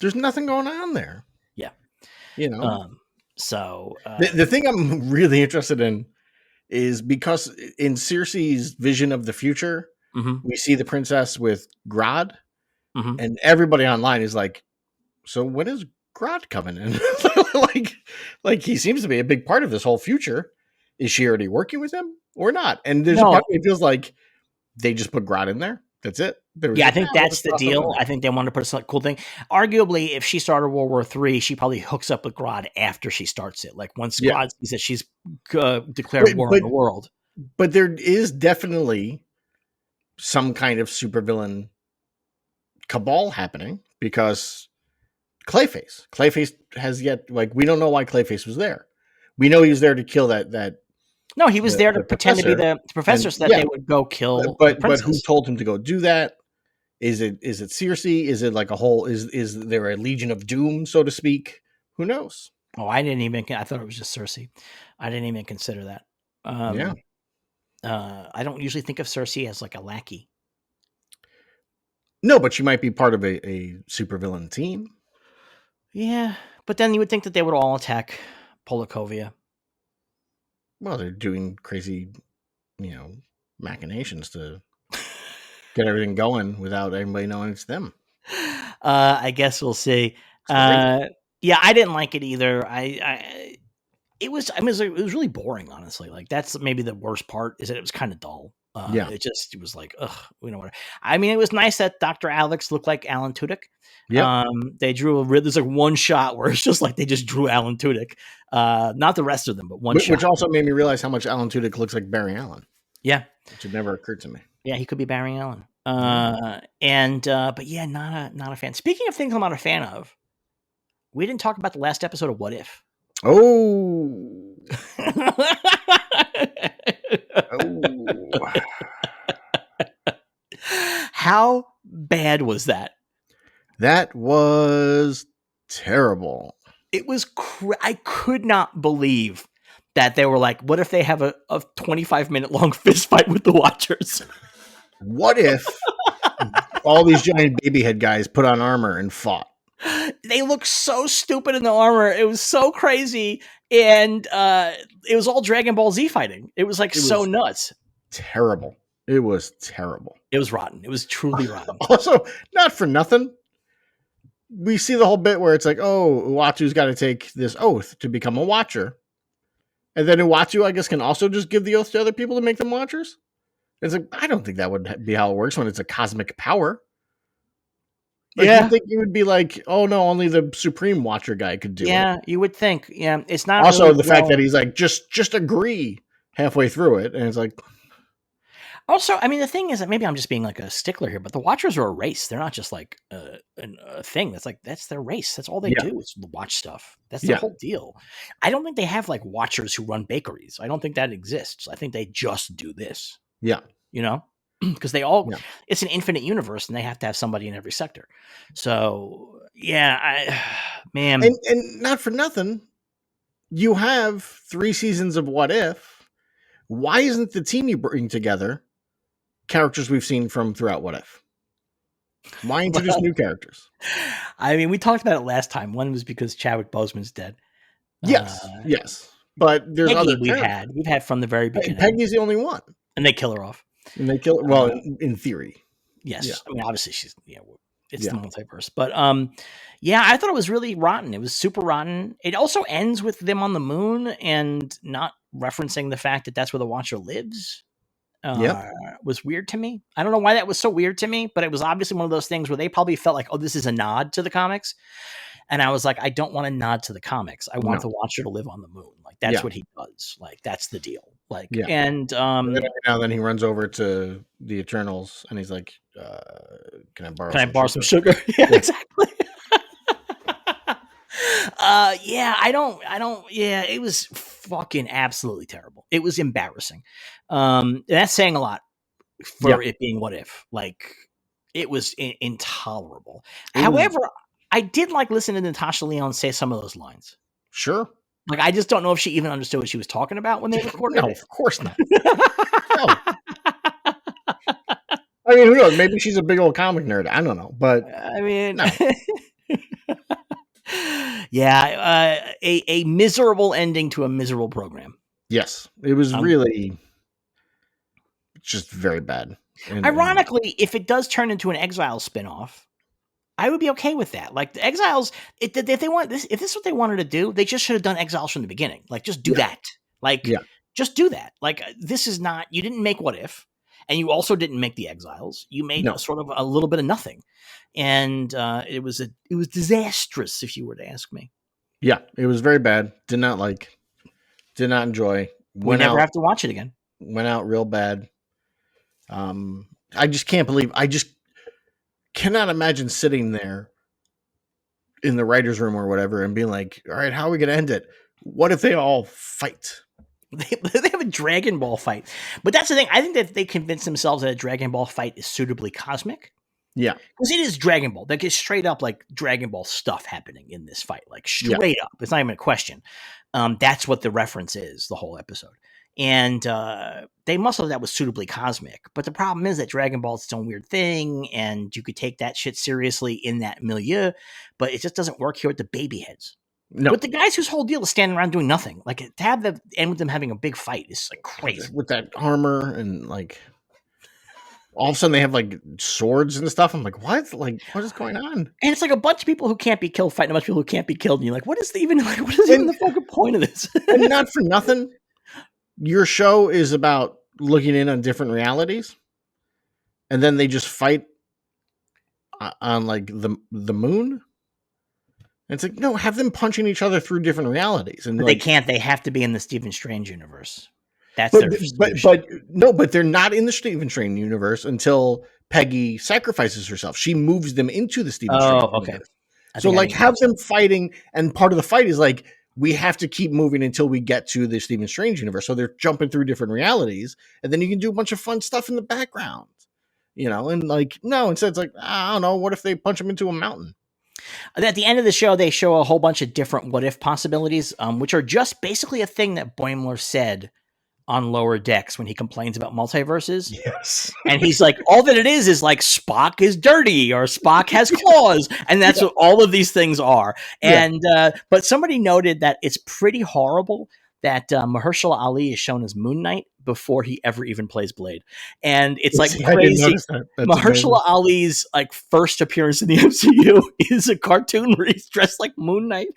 There's nothing going on there. Yeah. So the thing I'm really interested in is because in Cersei's vision of the future, we see the princess with Grodd, and everybody online is like, so when is Grodd coming in? like he seems to be a big part of this whole future. Is she already working with him or not? And there's a part of me that feels like they just put Grodd in there. That's it. I think that's the deal. I think they wanted to put a cool thing. Arguably, if she started World War III, she probably hooks up with Grodd after she starts it. Like once Grodd sees that she's declared war on the world. But there is definitely some kind of supervillain cabal happening because Clayface has yet, like, we don't know why Clayface was there. We know he was there to kill that. No, he was there to pretend to be the professor so that they would go kill. But who told him to go do that? Is it Cersei? Is it like a whole? Is there a Legion of Doom, so to speak? Who knows? Oh, I thought it was just Cersei. I didn't even consider that. I don't usually think of Cersei as like a lackey. No, but she might be part of a supervillain team. Yeah, but then you would think that they would all attack Polakovia. Well, they're doing crazy, machinations to get everything going without anybody knowing it's them. I guess we'll see. I didn't like it either. It was really boring, honestly. Like that's maybe the worst part is that it was kind of dull. It was like, ugh, what? I mean, it was nice that Dr. Alex looked like Alan Tudyk. Yeah. They drew there's like one shot where it's just like they just drew Alan Tudyk. Not the rest of them, but one shot. Which also made me realize how much Alan Tudyk looks like Barry Allen. Yeah. Which had never occurred to me. Yeah, he could be Barry Allen. But yeah, not a fan. Speaking of things I'm not a fan of, we didn't talk about the last episode of What If. Oh. How bad was that? That was terrible. It was I could not believe that they were like, what if they have a 25-minute long fist fight with the Watchers? What if all these giant baby head guys put on armor and fought? They look so stupid in the armor. It was so crazy. And it was all Dragon Ball Z fighting. It was like so nuts. Terrible. It was terrible. It was rotten. It was truly rotten. Also, not for nothing, we see the whole bit where it's like, oh, Uatu's got to take this oath to become a Watcher. And then Uatu, I guess, can also just give the oath to other people to make them Watchers. It's like, I don't think that would be how it works when it's a cosmic power. Like, you think it would be like, oh no, only the Supreme Watcher guy could do it. Yeah, you would think. Yeah, it's not. Also, really the fact that he's like, just agree halfway through it, and it's like. Also, I mean, the thing is that maybe I'm just being like a stickler here, but the Watchers are a race. They're not just like a thing. That's their race. That's all they do is watch stuff. That's the whole deal. I don't think they have like Watchers who run bakeries. I don't think that exists. I think they just do this. Yeah. Because they all, it's an infinite universe and they have to have somebody in every sector. So, man. And not for nothing, you have 3 seasons of What If. Why isn't the team you bring together characters we've seen from throughout What If? Why introduce new characters? I mean, we talked about it last time. One was because Chadwick Boseman's dead. Yes. But there's Peggy other we've had from the very beginning. Peggy's the only one. And they kill her off. And they kill her, well, in theory. Yes. Yeah. I mean, obviously she's, it's the multiverse. But I thought it was really rotten. It was super rotten. It also ends with them on the moon and not referencing the fact that that's where the Watcher lives. Was weird to me. I don't know why that was so weird to me, but it was obviously one of those things where they probably felt like, oh, this is a nod to the comics. And I was like, I don't want a nod to the comics. I want the Watcher to live on the moon. Like that's what he does. Like that's the deal. Like and then he runs over to the Eternals and he's like, can I borrow some sugar? Yeah, exactly. It was fucking absolutely terrible. It was embarrassing. That's saying a lot for it being What If. Like it was intolerable. However, I did like listening to Natasha Lyonne say some of those lines. Sure. Like I just don't know if she even understood what she was talking about when they recorded it. No, of course not. No. I mean, who knows? Maybe she's a big old comic nerd. I don't know, but I mean, no. Yeah, a miserable ending to a miserable program. Yes, it was really just very bad. Ironically, if it does turn into an Exiles spinoff, I would be okay with that. Like the Exiles, if they want this, if this is what they wanted to do, they just should have done Exiles from the beginning. Like, just do that. Like, just do that. Like, this is not. You didn't make What If, and you also didn't make the Exiles. You made sort of a little bit of nothing, and it was disastrous, if you were to ask me. Yeah, it was very bad. Did not enjoy. We never have to watch it again. Went out real bad. I just can't believe. I just cannot imagine sitting there in the writer's room or whatever and being like, all right, how are we going to end it? What if they all fight? They have a Dragon Ball fight. But that's the thing. I think that they convince themselves that a Dragon Ball fight is suitably cosmic. Yeah. Because it is Dragon Ball. Like, it's straight up like Dragon Ball stuff happening in this fight. Like, straight up. It's not even a question. That's what the reference is, the whole episode. And they must have that was suitably cosmic. But the problem is that Dragon Ball is its own weird thing, and you could take that shit seriously in that milieu, but it just doesn't work here with the baby heads. No. With the guys whose whole deal is standing around doing nothing. Like, to have the end with them having a big fight is like crazy. With that armor and like all of a sudden they have like swords and stuff. I'm like, what? Like, what is going on? And it's like a bunch of people who can't be killed fighting a bunch of people who can't be killed. And you're like, what is even the fucking point of this? And not for nothing, your show is about looking in on different realities, and then they just fight on like the moon. And it's like, no, have them punching each other through different realities. And but like, they can't. They have to be in the Stephen Strange universe. That's but they're not in the Stephen Strange universe until Peggy sacrifices herself. She moves them into the Stephen Strange universe. So like, have them fighting, and part of the fight is like, we have to keep moving until we get to the Stephen Strange universe. So they're jumping through different realities, and then you can do a bunch of fun stuff in the background, and like, no, instead it's like, I don't know, what if they punch them into a mountain? At the end of the show, they show a whole bunch of different what if possibilities, which are just basically a thing that Boimler said on Lower Decks when he complains about multiverses. Yes. And he's like, all that it is like Spock is dirty or Spock has claws. And that's what all of these things are. And, but somebody noted that it's pretty horrible that Mahershala Ali is shown as Moon Knight before he ever even plays Blade. And it's like crazy. Mahershala Ali's like first appearance in the MCU is a cartoon where he's dressed like Moon Knight.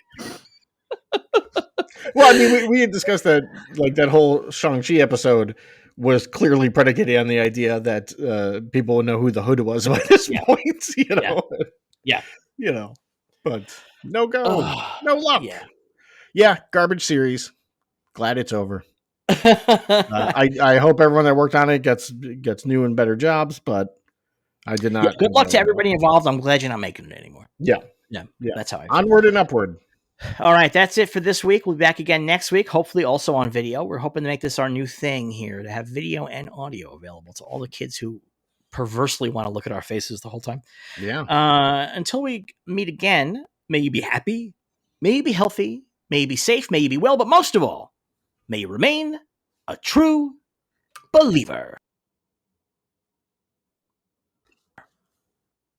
Well, I mean, we had discussed that, like, that whole Shang-Chi episode was clearly predicated on the idea that people would know who the Hood was by this point, but no go, no luck. Yeah, garbage series. Glad it's over. I hope everyone that worked on it gets new and better jobs, but I did not. Yeah, good luck to everybody involved. I'm glad you're not making it anymore. Yeah. That's how I feel. Onward and upward. All right, that's it for this week. We'll be back again next week, hopefully also on video. We're hoping to make this our new thing here, to have video and audio available to all the kids who perversely want to look at our faces the whole time. Yeah. Until we meet again, may you be happy, may you be healthy, may you be safe, may you be well, but most of all, may you remain a true believer.